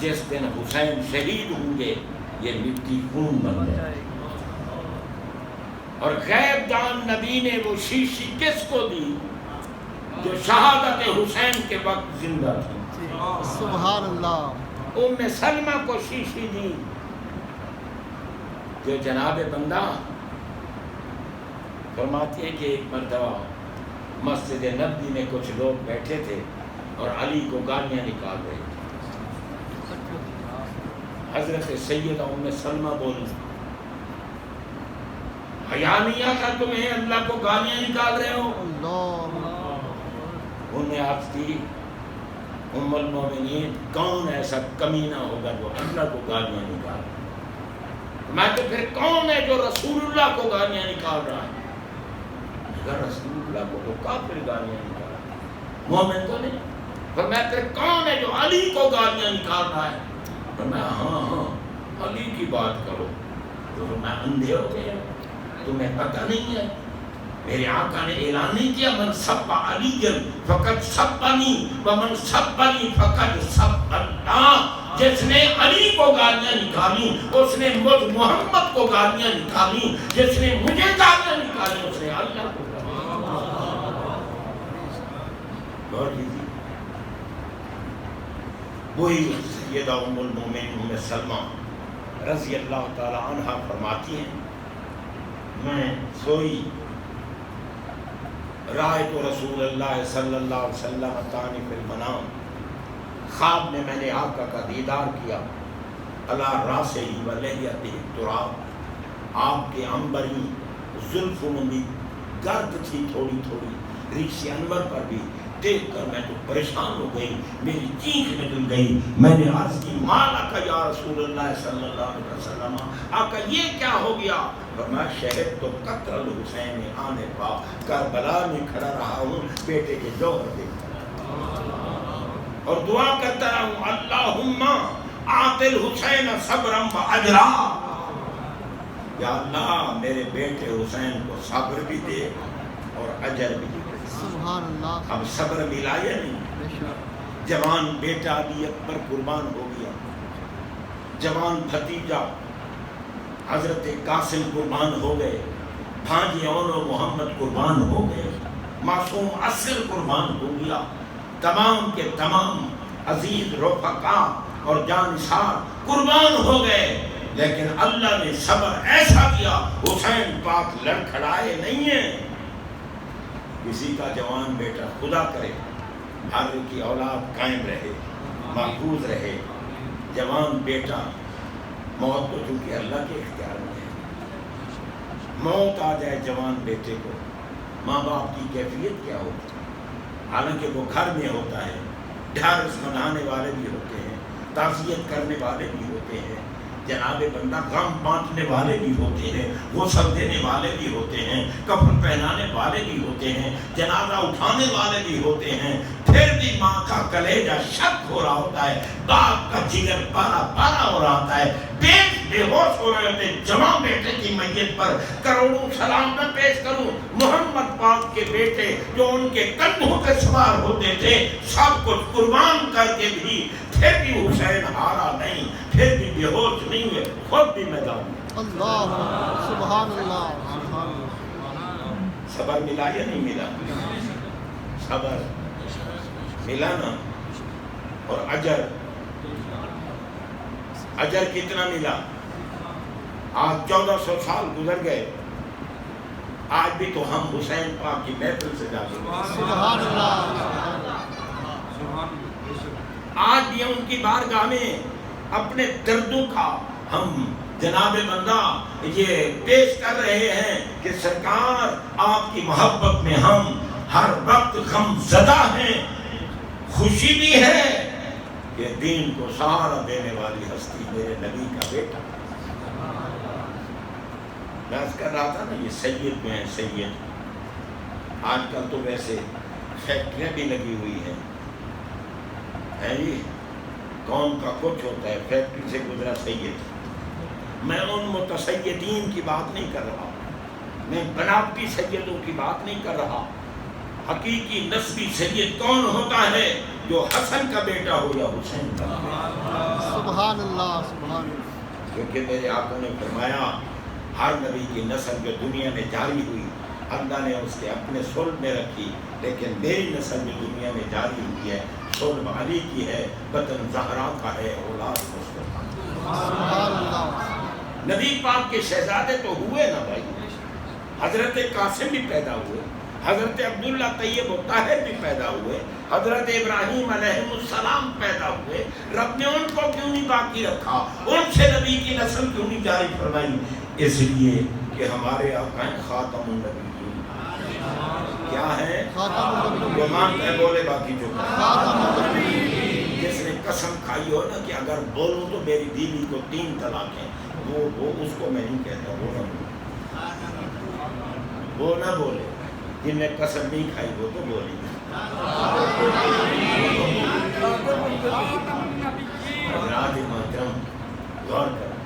جس دن حسین شہید ہوں گے یہ مٹی خون بن جائے. اور غیب دان نبی نے وہ شیشی کس کو دی؟ جو شہادت حسین کے وقت زندہ تھی. سبحان اللہ. ام سلمہ کو شیشی دی. جو جناب بندہ فرماتی ہے کہ ایک مرتبہ مسجد نبوی میں کچھ لوگ بیٹھے تھے اور علی کو گالیاں نکال رہے تھے. حضرت سیدہ ام سلمہ بولی حیا نہیں آتا تمہیں، اللہ کو گالیاں نکال رہے ہو؟ اللہ. انہوں نے عرض کی ام المومنین کون ایسا کمینہ ہوگا جو اللہ کو گالیاں نکال رہا ہے؟ میں تو پھر کون ہے جو رسول اللہ کو گالیاں نکال رہا ہے؟ اگر رسول اللہ کو تو کافر گالیاں نکال رہا ہے، مومن تو نہیں. پر میں پھر کون ہے جو علی کو گالیاں نکال رہا ہے؟ پر میں ہاں علی کی بات کرو. تو میں اندھے ہو گئے، تمہیں پتہ نہیں ہے میرے آقا نے اعلان نہیں کیا من سب علی فقط سبنی ومن سبنی فقط سب اللہ. جس نے علی کو گالیاں نکالی اس نے مجھ محمد کو گالیاں نکالی، جس نے مجھے گالیاں نکالی اس نے اللہ کو گالیاں. وہی سیدہ ام المومنین ام سلمہ رضی اللہ تعالی عنہا فرماتی ہیں میں سوئی رائے تو رسول اللہ صلی اللہ علیہ وسلم تانی فی المنام، خواب میں میں نے آقا کا دیدار کیا. علی راسہ و لحیتہ التراب، آپ کے عنبری زلفوں میں بھی گرد تھی تھوڑی تھوڑی، ریش انور پر بھی. دیکھ کر میں تو پریشان ہو گئی، میری چیخ نکل گئی. میں نے عرض کی مالا کا یا رسول اللہ صلی اللہ علیہ وسلم، آقا یہ کیا ہو گیا؟ فرمایا شہد تو قتل الحسین آنے پا، کربلا میں کھڑا رہا ہوں بیٹے کے جوہر دیکھتا اور دعا کرتا رہا ہوں اللہم آت الحسین صبرا و اجرا. یا اللہ میرے بیٹے حسین کو صبر بھی دے اور اجر بھی دے. سبحان اللہ. اب صبر ملا یا نہیں؟ جوان بیٹا علی اکبر قربان ہو گیا، جوان بھتیجا حضرت قاسم قربان ہو گئے، بھانجے اولو محمد قربان ہو گئے، معصوم اصغر قربان ہو گیا. تمام کے تمام عزیز رفقا اور جانثار قربان ہو گئے. لیکن اللہ نے صبر ایسا کیا حسین پاک لڑکھڑائے نہیں ہیں. کسی کا جوان بیٹا خدا کرے ہر کی اولاد قائم رہے، محفوظ رہے. جوان بیٹا موت تو چونکہ اللہ کے اختیار میں ہے، موت آ جائے جوان بیٹے کو، ماں باپ کی کیفیت کیا ہوتی؟ حالانکہ وہ گھر میں ہوتا ہے، ڈھارس منانے والے بھی ہوتے ہیں، تعزیت کرنے والے بھی ہوتے ہیں، جناب بندہ غم بانٹنے والے بھی ہوتے ہیں، غسل دینے والے بھی ہوتے ہیں، کفن پہنانے والے بھی ہوتے ہیں، جنازہ اٹھانے والے بھی ہوتے ہیں. پھر بھی ماں کا کلیجہ شک ہو رہا ہوتا ہے، باپ کا جگر پارا پارا ہو رہا ہوتا ہے، بے ہوش ہو رہے ہوتے، جوان بیٹے کی میت پر کروڑوں سلام نہ پیش کروں، محمد پاک کے بیٹے جو ان کے کندھوں پہ سوار ہوتے تھے، سب کچھ قربان کر کے بھی پھر بھی حسین ہارا نہیں، پھر بھی بے ہوش نہیں ہوئے، خود بھی میدان میں۔ اللہ سبحان اللہ سبحان اللہ۔ صبر ملا یا نہیں ملا؟ صبر ملا نا، اور اجر کتنا ملا؟ آج 1400 سال گزر گئے، آج بھی تو ہم حسین پاک کی محفل سے جاتے ہیں، سبحان اللہ۔ آج بھی ان کی بارگاہ میں اپنے دردوں کا ہم جناب بندہ یہ پیش کر رہے ہیں کہ سرکار آپ کی محبت میں ہم ہر وقت غم زدہ ہیں، خوشی بھی ہے کہ دین کو سہارا دینے والی ہستی میرے نبی کا بیٹا۔ میں عرض کر رہا تھا نا، یہ سید میں ہیں، سید آج کل تو ویسے فیکٹریاں بھی لگی ہوئی ہیں جی، قوم کا کچھ ہوتا ہے، فیکٹری سے گزرا سید۔ میں ان متسیدین کی بات نہیں کر رہا، میں بناوٹی سیدوں کی بات نہیں کر رہا۔ حقیقی نسبی سید کون ہوتا ہے؟ جو حسن کا بیٹا ہو یا حسین کا۔ سبحان اللہ سبحان اللہ۔ کیونکہ میرے آقا نے فرمایا ہر نبی کی نسل جو دنیا میں جاری ہوئی اللہ نے اس کے اپنے صلب میں رکھی، لیکن میری نسل جو دنیا میں جاری ہوئی ہے صلب علی کی ہے، بطن زہرا کا ہے، اولاد مصطفیٰ۔ سبحان اللہ۔ نبی پاک کے شہزادے تو ہوئے نا بھائی، حضرت قاسم بھی پیدا ہوئے، حضرت عبداللہ طیب و طاہر بھی پیدا ہوئے، حضرت ابراہیم علیہ السلام پیدا ہوئے، رب نے ان کو کیوں نہیں باقی رکھا؟ ان سے نبی کی نسل کیوں نہیں جاری فرمائی؟ اس لیے کہ ہمارے آقا ہیں خاتم النبیین۔ کیا ہے؟ خاتم النبیین۔ جو مانتا ہے بولے، باقی جو خاتم النبیین۔ جس نے قسم کھائی ہو نا کہ اگر بولوں تو میری بیوی کو 3 طلاقیں، وہ اس کو میں نہیں کہتا، وہ نہ بولے۔ جن نے قسم نہیں کھائی وہ تو بولی۔ حضرات محترم غور کریں،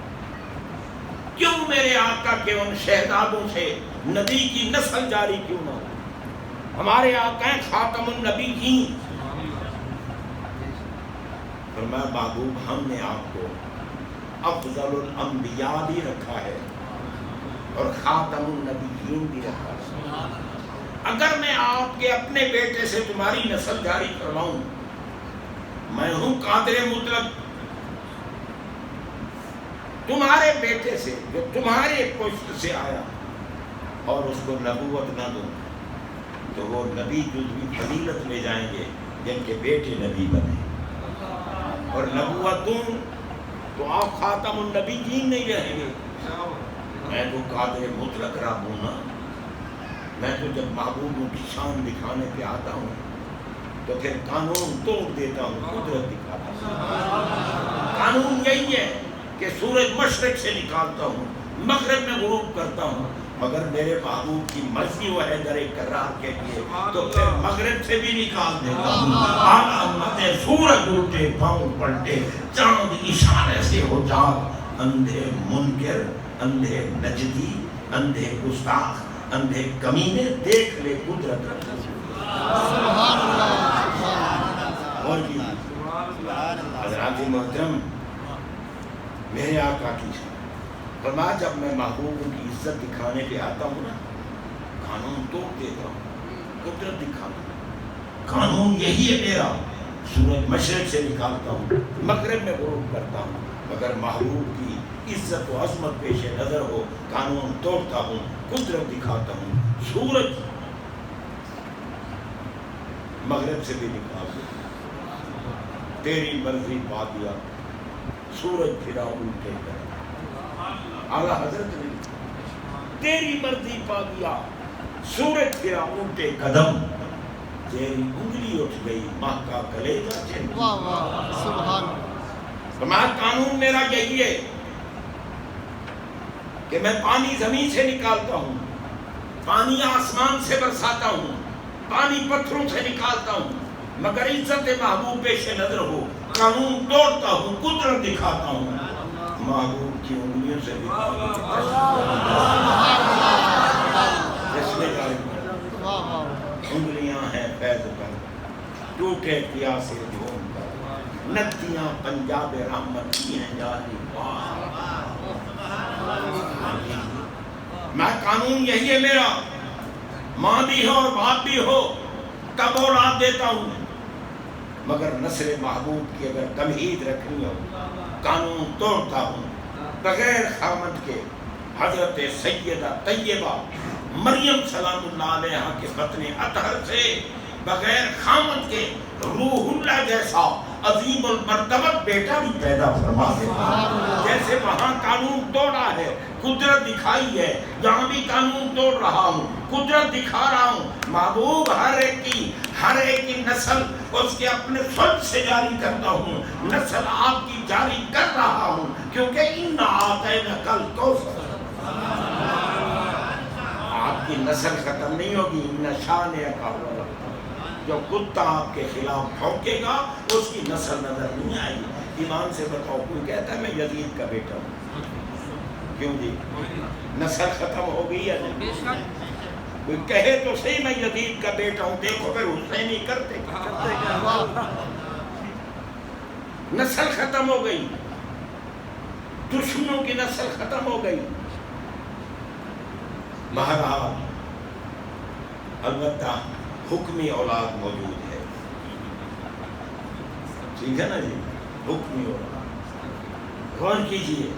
کیوں میرے آقا کے ان شہزادوں سے نبی کی نسل جاری کیوں نہ ہو؟ ہمارے آقا ہیں خاتم النبیین۔ فرمایا محبوب ہم نے آپ کو افضل الانبیاء بھی رکھا ہے اور خاتم النبیین بھی رکھا ہے۔ اگر میں آپ کے اپنے بیٹے سے تمہاری نسل جاری کرواؤں، میں ہوں قادر مطلق، تمہارے بیٹے سے جو تمہارے پشت سے آیا اور اس کو نبوت نہ دوں تو وہ نبی جزوی فضیلت میں جائیں گے جن کے بیٹے نبی بنے، اور نبوت دوں تو آپ خاتم النبیین نہیں رہیں گے۔ میں تو قادر مطلق رب ہوں نا، میں تو جب محبوبوں کی شان دکھانے پہ آتا ہوں تو پھر قانون توڑ دیتا ہوں، قدرت دکھاتا ہوں۔ قانون یہی ہے کہ سورج مشرق سے نکالتا ہوں، مغرب میں غروب کرتا ہوں، مگر میرے محبوب کی مرضی وہ ہے در اقرار کے لیے تو پھر مغرب سے بھی نکال دیتا ہوں۔ علامتیں سورج الٹے پاؤں پلٹے، چاند اشارے سے ہو جاگ، اندھے منکر، اندھے نجدی، اندھے گستاخ، اندھے کمینے دیکھ لے قدرت۔ سبحان اللہ۔ اور جی حضرات محترم، میرے آقا کی فرمایا جب میں محبوبوں کی عزت دکھانے پہ آتا ہوں نا، قانون توڑ دیتا ہوں، قدرت دکھاتا ہوں۔ قانون یہی ہے میرا، سورج مشرق سے نکالتا ہوں، مغرب میں غروب کرتا ہوں، مگر محبوب کی عزت و عظمت پیش نظر ہو قانون توڑتا ہوں، قدرت دکھاتا ہوں۔ سورج مغرب سے بھی نکال دیا، تیری مرضی پا دیا، سورج پھرا الٹے کر۔ اعلیٰ حضرت نے تیری مرضی پا دیا، سورج پھرا الٹے قدم، تیری انگلی اٹھ گئی، ماں کا کلیجہ چل گیا۔ واہ واہ سبحان اللہ۔ تمہارا قانون میرا یہی ہے کہ میں پانی زمین سے نکالتا ہوں، پانی آسمان سے برساتا ہوں، پانی پتھروں سے نکالتا ہوں، مگر عزت محبوب پیش نظر ہو، قانون توڑتا ہوں، قدرت دکھاتا ہوں، محبوب کی انگلیوں سے انگلیاں ہیں فیض پر، ٹوٹے پیاسے جھوم پر، نتیاں پنجاب رحمت کی ہیں جاری میں قانون یہی ہے میرا، ماں بھی ہو اور باپ بھی ہو تب اولاد دیتا ہوں، مگر نسل محبوب کی اگر تمہید رکھنی ہو قانون توڑتا ہوں بغیر خامد کے۔ حضرت سیدہ طیبہ مریم سلام اللہ علیہ کے بطن اطہر سے بغیر خامد کے روح اللہ جیسا عظیم المرتبت بیٹا بھی پیدا فرما دیتا، جیسے وہاں قانون توڑا ہے قدرت دکھائی ہے، یہاں بھی قانون توڑ رہا ہوں قدرت دکھا رہا ہوں۔ محبوب ہر ایک کی نسل اس کے اپنے فن سے جاری کرتا ہوں، نسل آپ کی جاری کر رہا ہوں، کیونکہ اِنَّا أَعْطَيْنَاكَ الْكَوْثَرَ، آپ کی نسل ختم نہیں ہوگی۔ اِنَّ شَانِئَكَ هُوَ الْأَبْتَرُ، جو کتا آپ کے خلاف بھونکے گا اس کی نسل نظر نہیں آئے گی۔ ایمان سے بتاؤ کوئی کہتا ہے میں یزید کا بیٹا ہوں، کیوں جی؟ نسل ختم ہو گئی ہے نہیں؟ کوئی کہے تو صحیح میں یزید کا بیٹا ہوں، دیکھو پھر حسینی کرتے نسل ختم ہو گئی، دشمنوں کی نسل ختم ہو گئی۔ بہرحال البتہ حکمی اولاد موجود ہے، ٹھیک ہے نا جی، حکمی اولاد۔ غور کیجئے،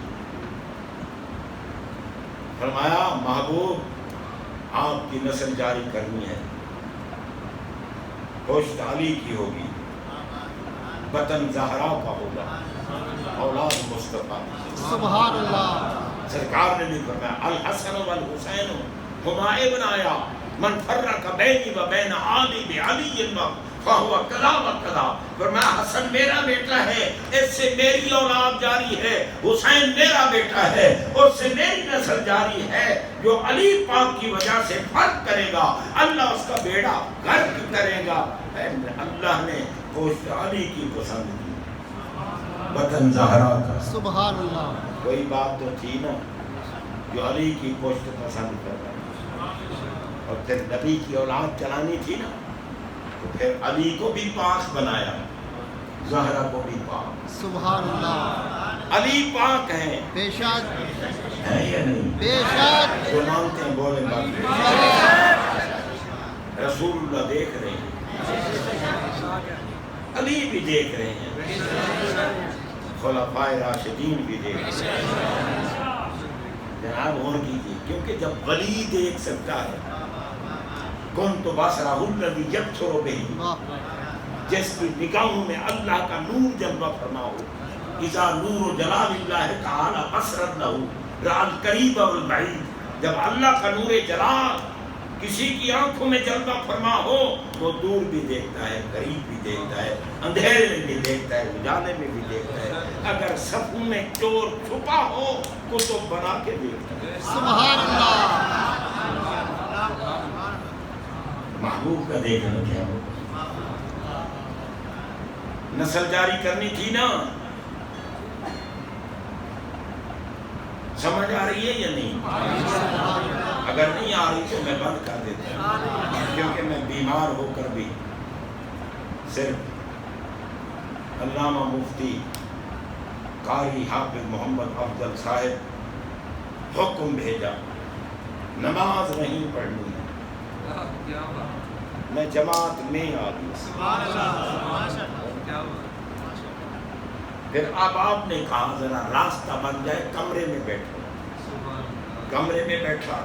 فرمایا محبوب آپ کی نسل جاری کرنی ہے، پشت علی کی ہوگی، بطن زہرا کا ہوگا، اولاد مصطفیٰ۔ سبحان اللہ۔ سرکار نے بھی فرمایا الحسن والحسین ہما ابنایا من فرق بینی و بین علی بعلی فہو کذا و کذا، فرمایا حسن میرا بیٹا ہے، اس سے میری اولاد جاری ہے، حسین میرا بیٹا ہے، اس سے میری نسل جاری ہے۔ جو علی پاک کی وجہ سے فرق کرے گا اللہ اس کا بیڑا غرق کرے گا۔ اللہ نے پشت علی کی پسند کی، بطن زہرا کا۔ سبحان اللہ۔ کوئی بات تو تھی نا، جو علی کی پشت پسند کر رہا، اور پھر نبی کی اولاد چلانی تھی نا، تو پھر علی کو بھی پاک بنایا، زہرا کو بھی پاک۔ سبحان اللہ۔ علی پاک ہیں، بے شک ہے یا نہیں؟ بے شک۔ جو مانتے ہیں بولے بات، رسول اللہ دیکھ رہے ہیں، علی بھی دیکھ رہے ہیں، خلفائے راشدین بھی دیکھ رہے ہیں۔ جناب غور کیجیے، کیونکہ جب ولی دیکھ سکتا ہے کن تو بصرہ الذی یبصر بہ، جس کی نگاہوں میں اللہ کا نور جلوہ فرما ہو، اذا نور جلال اللہ تعالی بصرت لہ رأى القریب والبعید، جب اللہ کا نور جلال کسی کی آنکھوں میں جلوہ فرما ہو وہ دور بھی دیکھتا ہے، قریب بھی دیکھتا ہے، اندھیرے میں بھی دیکھتا ہے، اجالے میں بھی دیکھتا ہے، اگر صفوں میں چور چھپا ہو کتب بنا کے دیکھتا ہے۔ سبحان اللہ۔ محبوب کا دیکھنا کیا ہو، نسل جاری کرنی تھی نا، سمجھ آ رہی ہے یا نہیں؟ اگر نہیں آ رہی تو میں بند کر دیتا ہوں، کیونکہ میں بیمار ہو کر بھی صرف علامہ مفتی قاری حافظ محمد افضل صاحب حکم بھیجا نماز نہیں پڑھنی ہے، میں جماعت میں آ گیا۔ پھر اب آپ نے کہا ذرا راستہ بن جائے، کمرے میں بیٹھو، کمرے میں بیٹھا،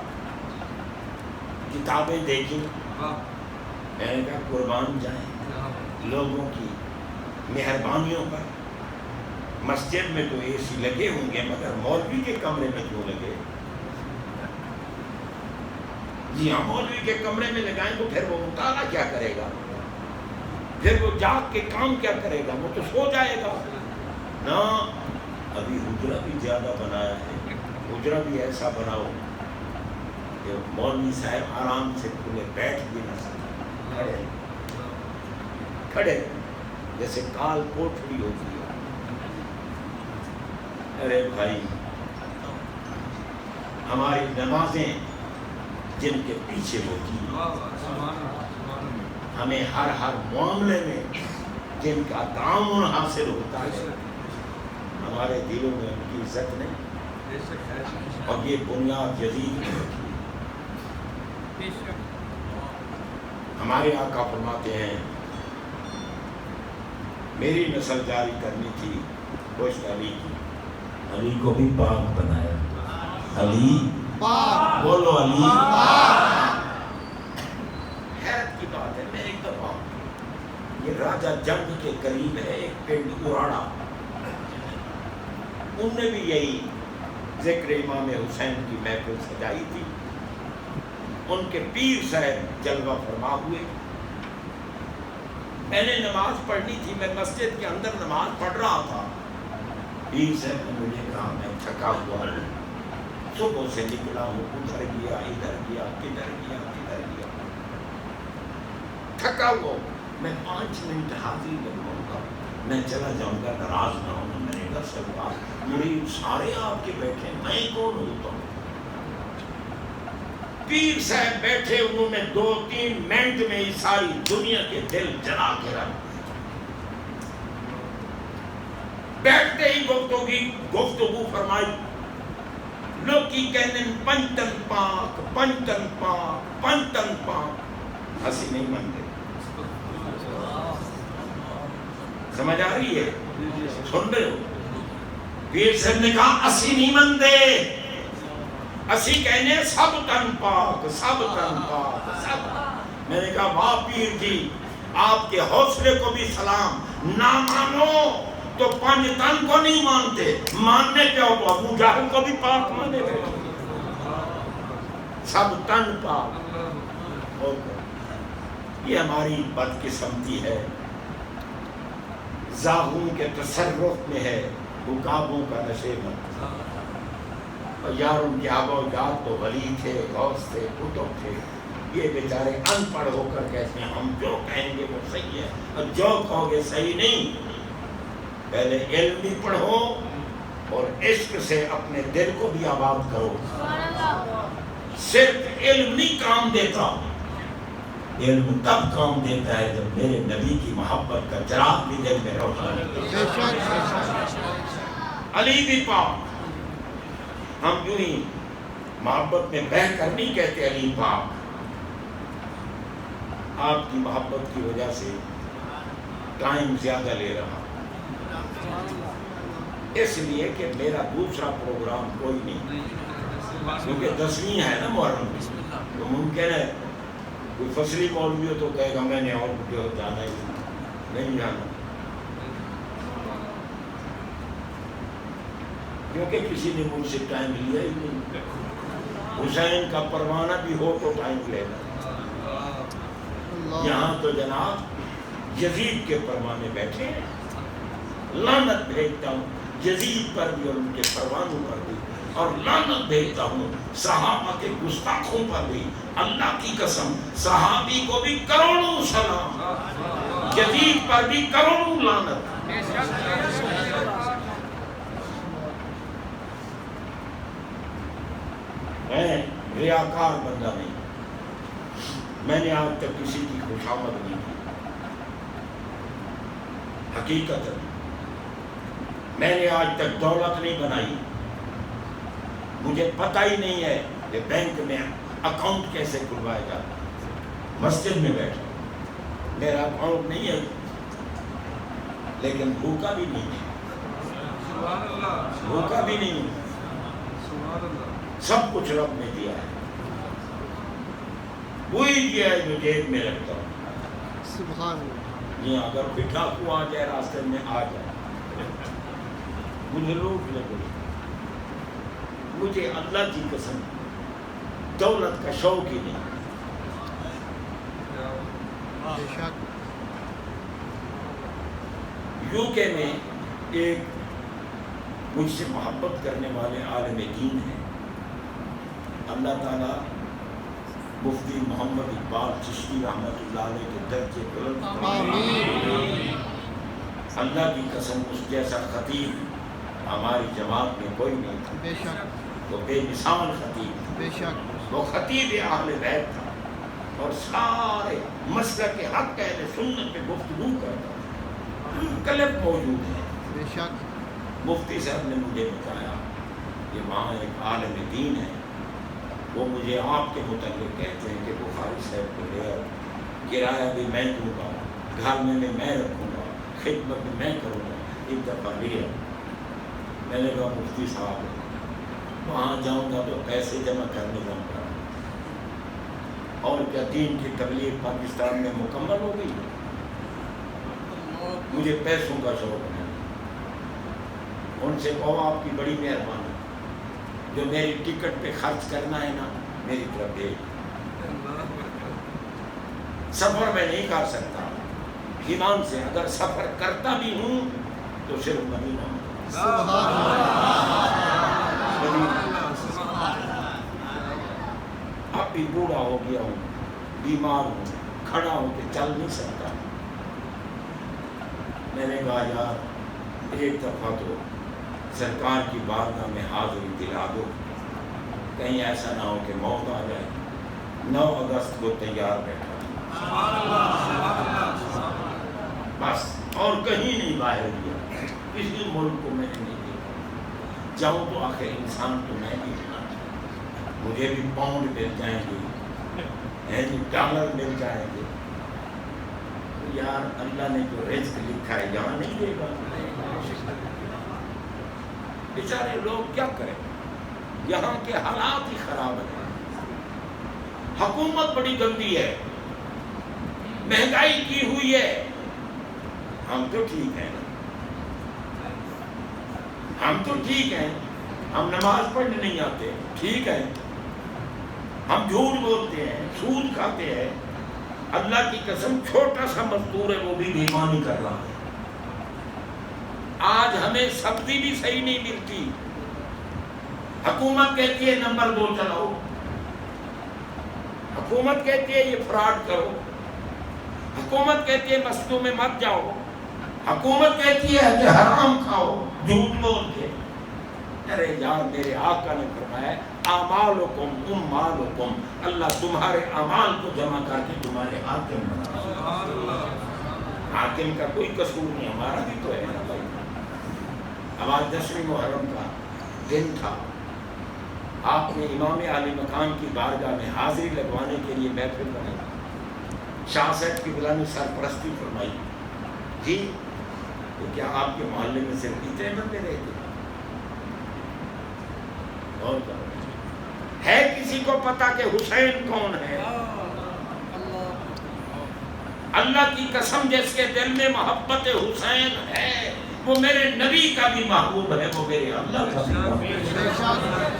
کتابیں دیکھیں، میں نے کہا قربان جائیں لوگوں کی مہربانیوں پر، مسجد میں تو اے سی لگے ہوں گے مگر مولوی کے کمرے میں کیوں لگے؟ جی ہاں، مولوی کے کمرے میں لگائیں تو پھر وہ مطالعہ کیا کرے گا، پھر وہ جاگ کے کام کیا کرے گا، وہ تو سو جائے گا نا۔ ابھی حجرہ بھی زیادہ بنایا ہے، حجرہ بھی ایسا بناؤ کہ مولوی صاحب آرام سے کھلے بیٹھ بھی نہ سکتے، کھڑے جیسے کال کوٹھڑی ہوتی ہے. ارے بھائی ہماری نمازیں جن کے پیچھے ہوتی ہیں، ہمیں ہر معاملے میں جن کا تعاون حاصل ہوتا ہے، ہمارے دلوں میں ان کی عزت نہیں، اور یہ بنیاد یزید میں رکھی ہے. ہمارے آقا فرماتے ہیں میری نسل جاری کرنی تھی گوشت علی کی، علی کو بھی پاک بنایا. علی پاک، بولو علی پاک. حیرت کی بات ہے. میں ایک دفعہ یہ راجہ جنگ کے قریب ہے ایک پنڈ اراڑا، انہوں نے بھی یہی ذکر امام حسین کی محفل سجائی تھی. ان کے پیر صاحب جلوہ فرما ہوئے. میں نے نماز پڑھنی تھی، میں مسجد کے اندر نماز پڑھ رہا تھا. پیر صاحب نے مجھے کہا میں تھکا ہوا ہوں، صبح سے نکلا ہوں، ادھر گیا ادھر گیا کدھر گیا کدھر گیا، تھکا ہوا ہوں، میں 5 منٹ حاضری لگواؤں گا، میں چلا جاؤں گا، ناراض نہ ہوں. میں نے کہا سرکار میری سارے آپ کے بیٹھے، میں کون ہوتا ہوں؟ پیر صاحب بیٹھے، انہوں نے 2-3 منٹ میں ہی ساری دنیا کے دل جلا کے رکھ. بیٹھتے ہی گفتگو فرمائی. لوگ کی کہنے پنچتن پاک پنچتن پاک پنچتن پاک. ہنسی نہیں منتے، سمجھ آ رہی ہے؟ سن رہے ہو؟ پیر صاحب نے کہا اسی نہیں منتے، اسی کہنے سب تن پاک سب تن پاک سب. میں نے کہا واہ پیر جی، آپ کے حوصلے کو بھی سلام. نہ مانو تو 5 تن کو نہیں مانتے، ماننے پہ ہو تو ابو جہل کو بھی پاک مانے گئے. سب تن پاک. یہ ہماری بدقسمتی ہے، زاغوں کے تصرف میں ہے، عقابوں کا نشیب. اور یار ان کے آبا و اجداد تو ولی تھے، غوث تھے، کتب تھے. یہ بیچارے ان پڑھ ہو کر کہتے ہیں ہم جو کہیں گے وہ صحیح ہے، اور جو کہو گے صحیح نہیں. پہلے علم بھی پڑھو اور عشق سے اپنے دل کو بھی آباد کرو. صرف علم نہیں کام دیتا، علم تب کام دیتا ہے جب میرے نبی کی محبت کا چراغ بھی دل میں روشن ہے. علی بھی پاک. ہم یوں ہی محبت میں بہہ کر نہیں کہتے علی پاک. آپ کی محبت کی وجہ سے ٹائم زیادہ لے رہا، اس لیے کہ میرا دوسرا پروگرام کوئی نہیں، کیونکہ 10ویں ہے نا محرم میں، تو ممکن ہے کوئی فصلی مولوی ہو تو کہے گا میں نے اور جانا ہی نہیں جانا، کیونکہ کسی نے مجھ سے ٹائم لیا ہی نہیں. حسین کا پروانہ بھی ہو تو ٹائم لے گا. یہاں تو جناب یزید کے پروانے بیٹھے ہیں. لعنت بھیجتا ہوں یزید پر بھی اور ان کے پروانوں پر بھی، اور لعنت بھیجتا ہوں صحابہ کے گستاخوں پر بھی. اللہ کی قسم صحابی کو بھی کروڑوں سلام، یزید پر بھی کروڑوں لعنت. میں ریاکار بندہ نہیں، میں نے آج تک کسی کی خوشامد نہیں کی. حقیقت میں نے آج تک دولت نہیں بنائی. مجھے پتہ ہی نہیں ہے کہ بینک میں اکاؤنٹ کیسے کھلوایا جاتا. مسجد میں بیٹھا میرا اکاؤنٹ نہیں ہے، لیکن بھوکا بھی نہیں ہے، بھوکا بھی نہیں ہے. سب کچھ رب نے دیا ہے، وہی دیا ہے جو جیب میں رکھتا ہوں. سبحان اللہ. یہ اگر بٹھا کو آ جائے راستے میں آ جائے، مجھے لوٹ لگے. مجھے اللہ کی قسم دولت کا شوق ہی نہیں. بے شک. UK میں ایک مجھ سے محبت کرنے والے عالم دین ہیں، اللہ تعالیٰ مفتی محمد اقبال چشتی رحمۃ اللہ علیہ کے درجے بلند فرما۔ آمین۔ اللہ کی قسم اس جیسا خطیب ہماری جماعت میں کوئی نہیں تھا، بے شک وہ بے مثال خطیب تھا۔ بے شک وہ خطیب اہل بیت تھا اور سارے مسلک حق اہل سنت پہ گفتگو کرتا تھا، کلب موجود ہے۔ بے شک مفتی صاحب نے مجھے بتایا کہ وہاں ایک عالم دین ہے، وہ مجھے آپ کے متعلق کہتے ہیں کہ بخاری صاحب کو لے آؤ، کرایہ بھی میں دوں گا، گھر میں رکھوں گا، خدمت بھی میں کروں گا۔ ایک دفعہ لیا، میں نے کہا مفتی صاحب وہاں جاؤں گا تو پیسے جمع کرنے جاؤں گا، اور کیا دین کی تبلیغ پاکستان میں مکمل ہو گئی؟ مجھے پیسوں کا شوق ہے۔ ان سے کہو آپ کی بڑی مہربانی، جو میری ٹکٹ پہ خرچ کرنا ہے نا میری طرف بھیج۔ سفر میں نہیں کر سکتا ایمان سے، اگر سفر کرتا بھی ہوں تو صرف مدینہ میں۔ سبحان اب بھی بوڑھا ہو گیا ہوں، بیمار ہوں، کھڑا ہو کے چل نہیں سکتا۔ میں نے کہا یار ایک دفعہ تو سرکار کی بارگاہ میں حاضری دلا دو، کہیں ایسا نہ ہو کہ موت آ جائے۔ 9 اگست کو تیار بیٹھا، بس اور کہیں نہیں باہر گیا، کسی ملک کو میں نے نہیں دیکھا۔ جاؤں تو آخر انسان تو میں بھی ہوں، مجھے بھی پاؤنڈ مل جائیں گے، ڈالر مل جائیں گے۔ یار اللہ نے جو رزق لکھا ہے یہاں نہیں دے گا۔ بیچارے لوگ کیا کریں، یہاں کے حالات ہی خراب ہیں، حکومت بڑی گندی ہے، مہنگائی کی ہوئی ہے۔ ہم تو ٹھیک ہیں، ہم تو ٹھیک ہیں، ہم نماز پڑھنے نہیں آتے، ٹھیک ہے، ہم جھوٹ بولتے ہیں، سود کھاتے ہیں، اللہ کی قسم چھوٹا سا مزدور ہے وہ بھی بےایمانی کر رہا ہے۔ آج ہمیں سبزی بھی صحیح نہیں ملتی، حکومت کہتی ہے نمبر 2 چلاؤ، حکومت کہتی ہے یہ فراڈ کرو، حکومت کہتی ہے مسجدوں میں مت جاؤ، حکومت کہتی ہے کہ حرام کھاؤ جھوٹ بول کے۔ ارے یار میرے آقا نے فرمایا اعمالکم اموالکم، اللہ تمہارے اعمال کو جمع کر کے تمہارے حاکم بنا۔ حاکم کا کوئی قصور نہیں، ہمارا بھی تو ہے نا بھائی۔ اب آج 10ویں محرم کا دن تھا، آپ نے امام عالی مقام کی بارگاہ میں حاضری لگوانے کے لیے محفل بنائی، شاہ صاحب کی بلانی سرپرستی فرمائی جی، تو کیا آپ کے محلے میں صرف اتنے بندے رہتے؟ اور ہے کسی کو پتا کہ حسین کون ہے؟ اللہ کی قسم جس کے دل میں محبت حسین ہے وہ میرے نبی کا بھی محبوب ہے، وہ میرے اللہ کا بھی محبوب ہے۔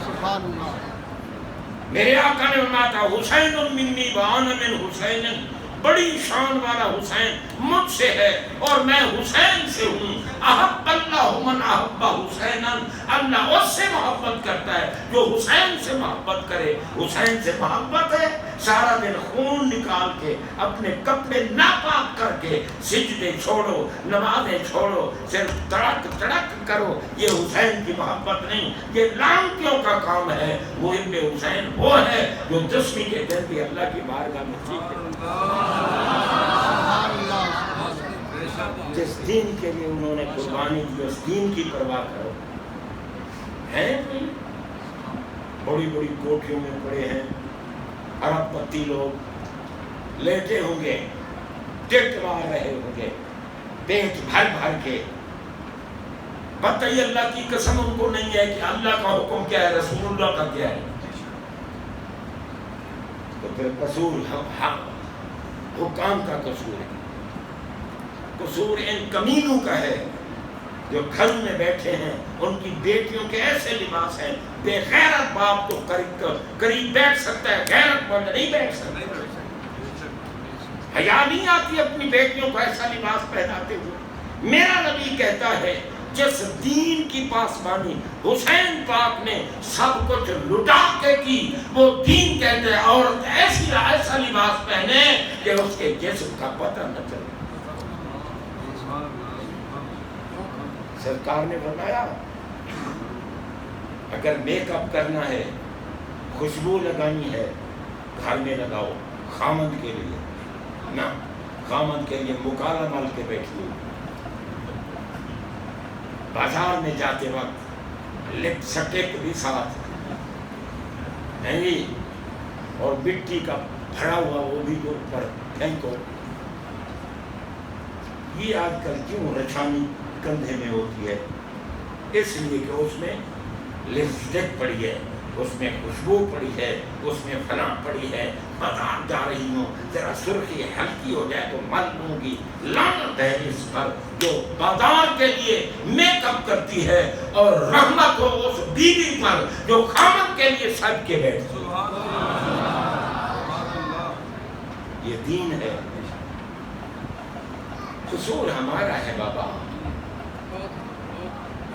سبحان اللہ۔ میرے آقا نے فرمایا تھا حسین منی وانا من حسین، بڑی شان والا حسین مجھ سے ہے اور میں حسین سے ہوں۔ احب اللہ من احب حسینا، اللہ اس سے محبت کرتا ہے جو حسین سے محبت کرے۔ حسین سے محبت ہے، سارا دن خون نکال کے اپنے کپڑے ناپاک کر کے سجدے چھوڑو، نمازیں چھوڑو، صرف تڑک تڑک کرو، یہ حسین کی محبت نہیں، یہ لانتیوں کا کام ہے۔ محب حسین وہ ہے جو 10ویں کے دن بھی اللہ کی بارگاہ میں سیکھے، جس دین کے لیے انہوں نے قربانی کی اس دین کی پرواہ کرو۔ ہیں بڑی بڑی کوٹھیوں میں پڑے ہیں، ارب پتی لوگ لیٹے ہوں گے، ٹٹ مار رہے ہوں گے پیٹ بھر بھر کے۔ بتائیے اللہ کی قسم ان کو نہیں ہے کہ اللہ کا حکم کیا ہے، رسول اللہ کا کیا ہے؟ تو پھر قصور حکام کا قصور ہے، قصور ان کمینوں کا ہے جو گھر میں بیٹھے ہیں، ان کی بیٹیوں کے ایسے لباس ہیں، بے غیرت باپ تو قریب بیٹھ سکتا ہے، غیرت مند نہیں بیٹھ سکتا۔ حیا نہیں آتی اپنی بیٹیوں کو ایسا لباس پہناتے ہوئے۔ میرا نبی کہتا ہے جس دین کی پاسبانی حسین پاک نے سب کچھ لٹا کے کی، وہ دین کہتے ہیں عورت ایسا لباس لباس پہنے کہ اس کے جسم کا پتہ نہ چلے. سرکار نے فرمایا اگر میک اپ کرنا ہے، خوشبو لگانی ہے، گھر میں لگاؤ خامد کے لیے، نہ خامد کے لیے مکالا مل کے بیٹھیے. بازار میں جاتے وقت لپ سٹک بھی ساتھ نہیں، اور مٹی کا بھرا ہوا وہ بھی جو اوپر پھینکو. یہ آج کل کیوں رچھانی کندھے میں ہوتی ہے؟ اس لیے کہ اس میں لپسٹک پڑی ہے، اس میں خوشبو پڑی ہے، اس میں فلاں پڑی ہے. بازار جا رہی ہوں ذرا سرخی ہلکی ہو جائے تو مل لوں گی. لعنت ہے اس پر جو بازار کے لیے میک اپ کرتی ہے، اور رحمت ہو اس بیوی پر جو خامد کے لیے سج کے بیٹھتی ہے. یہ دین ہے. قصور ہمارا ہے بابا،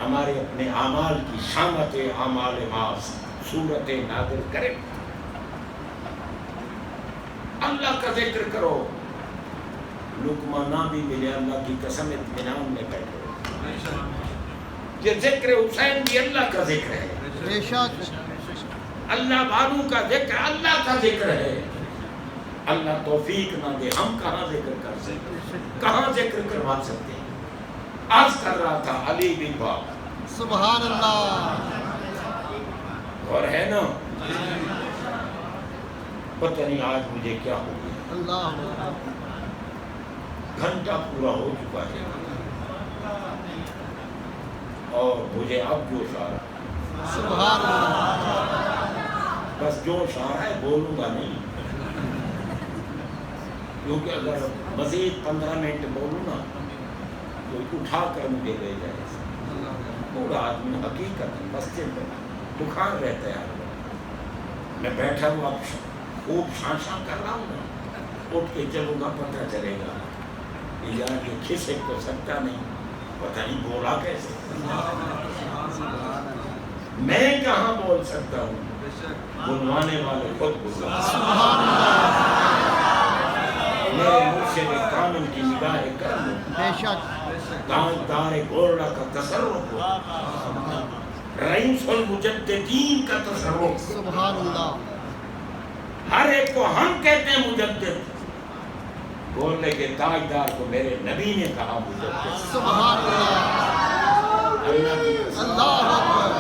ہمارے اپنے اعمال کی شامت اعمال ماس صورت نادر کرے. اللہ کا ذکر کرو، لقمہ نہ بھی ملے اللہ کی قسم اطمینان میں بیٹھو. یہ ذکر حسین بھی اللہ کا ذکر ہے، بے شک اللہ والوں کا ذکر اللہ کا ذکر ہے. اللہ توفیق نہ دے ہم کہاں ذکر کر سکتے، کہاں ذکر کروا سکتے ہیں. عرض کر رہا تھا علی بن باپ، سبحان اللہ. اور ہے نا، پتہ نہیں آج مجھے کیا ہو گیا. اللہ گھنٹہ پورا ہو چکا ہے اور مجھے اب جوش آ رہا. سبحان اللہ. بس جوش آ رہا ہے، بولوں گا نہیں، کیونکہ اگر مزید 15 منٹ بولوں نا تو اٹھا کر مجھے لے جائے. پورا آدمی حقیقت مسجد میں بخار رہتا ہے. میں بیٹھا ہوں اب خوب شاں کر رہا ہوں نا، اٹھ کے چلوں گا پتہ چلے گا. یہاں کے کھسک تو سکتا نہیں، پتہ نہیں بولا کیسے. میں کہاں بول سکتا ہوں، بلوانے والے خود بلوا. میرے مرشد کامل کی نگاہ کرم، بے شک دار گولڈا کا تصرف، رئیس المجددین کا تصرف. سبحان اللہ. ہر ایک کو ہم کہتے ہیں مجدد، بولنے کے تاجدار کو میرے نبی نے کہا مجدد. سبحان اللہ. اللہ کی قسم. اللہ اکبر.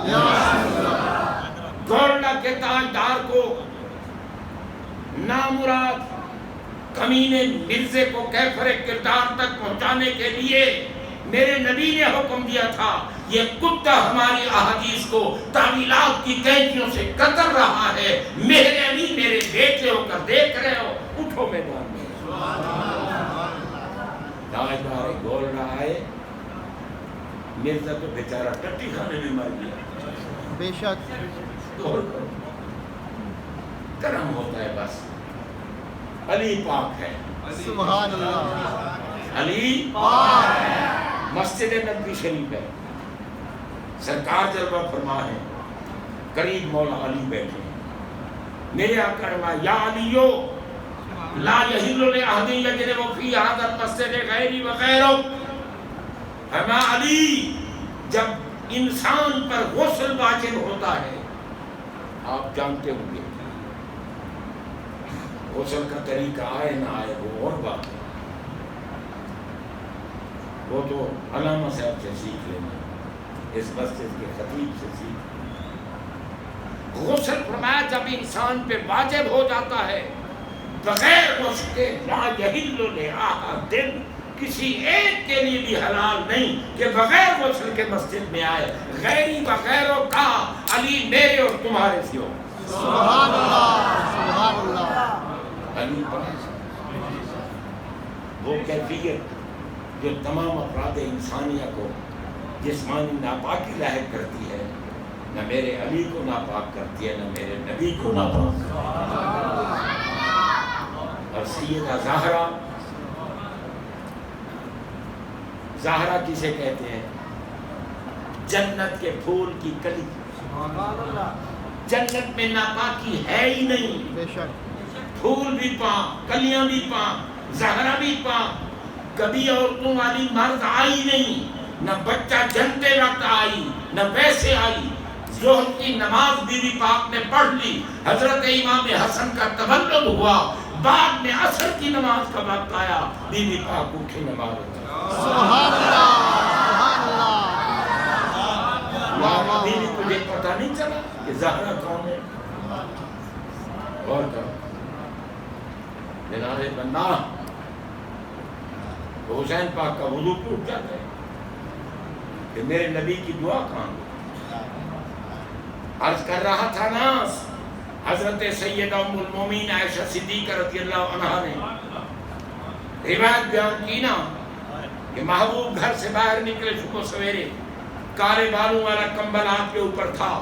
یا رسول اللہ. گولڈا کے تاجدار کو نامراد کمینے مرزے کو کیفر کردار تک پہنچانے کے لیے میرے نبی نے حکم دیا تھا. یہ کتا ہماری احادیث کو تعویلات کی قینچیوں سے کتر رہا ہے. میرے علی میرے بیٹے ہو کر دیکھ رہے ہو، اٹھو میدان میں. تاجدار گولڈا آئے، مرزا تو بیچارہ ٹٹی کھانے میں مر گیا. بے شک کرم ہوتا ہے بس. علی پاک ہے، سبحان اللہ. علی پاک ہے. مسجد نبوی شریف ہے، سرکار جلوہ فرما ہے، قریب مولا علی بیٹھے ہیں. میرے آقا فرمایا یا علیو لا یحل لأحد یجرب فی ھذا المسجد غیری وغیرک. فرمایا علی جب انسان پر غسل واجب ہوتا ہے، آپ جانتے ہوں گے غسل کا طریقہ آئے نہ آئے وہ اور بات ہے، وہ تو علامہ صاحب سے سیکھ لینا، اس مسجد کے خطیب سے سیکھ. غسل فرمایا جب انسان پہ واجب ہو جاتا ہے بغیر غسل کے، لا یحل لأحد، کسی ایک کے لیے بھی حلال نہیں کہ بغیر غسل کے مسجد میں آئے. غیری بغیروں کا علی میرے اور تمہارے سے ہو. سبحان اللہ. سبحان اللہ. علی پر وہ کیفیت جو تمام افراد انسانیہ کو جسمانی ناپاکی لاحق کرتی ہے، نہ میرے علی کو ناپاک کرتی ہے، نہ میرے نبی کو ناپاک کرتی ہے. اور سیدہ زہرا، زہرا کسے کہتے ہیں؟ جنت کے پھول کی کلی. جنت میں ناپاکی ہے ہی نہیں. بے شک پھول بھی پاں، کلیاں بھی پاں، زہرا بھی پاں، کبھی عورتوں والی مرد آئی نہیں، نہ بچہ جنتے وقت آئی، نہ ویسے آئی۔ ظہر کی نماز بی بی پاک نے پڑھ لی، حضرت امام حسن کا تولد ہوا، بعد میں عصر کی نماز کا وقت آیا، بی بی پاک اٹھی نماز پڑھی۔ سبحان اللہ، سبحان اللہ۔ وہاں ابھی بھی تجھے پتہ نہیں چلا کہ زہرا کون ہے؟ اور کرو بنا بندہ تو حسین پاک کا وضو ٹوٹ جاتا ہے کہ میرے نبی کی دعا کہاں گئی؟ عرض کر رہا تھا ناس، حضرت سیدہ ام المومنین عائشہ صدیقہ رضی اللہ عنہا نے روایت بیان کی نا کہ محبوب گھر سے باہر نکلے صبح سویرے، کالے بالوں والا کمبل آپ کے اوپر تھا،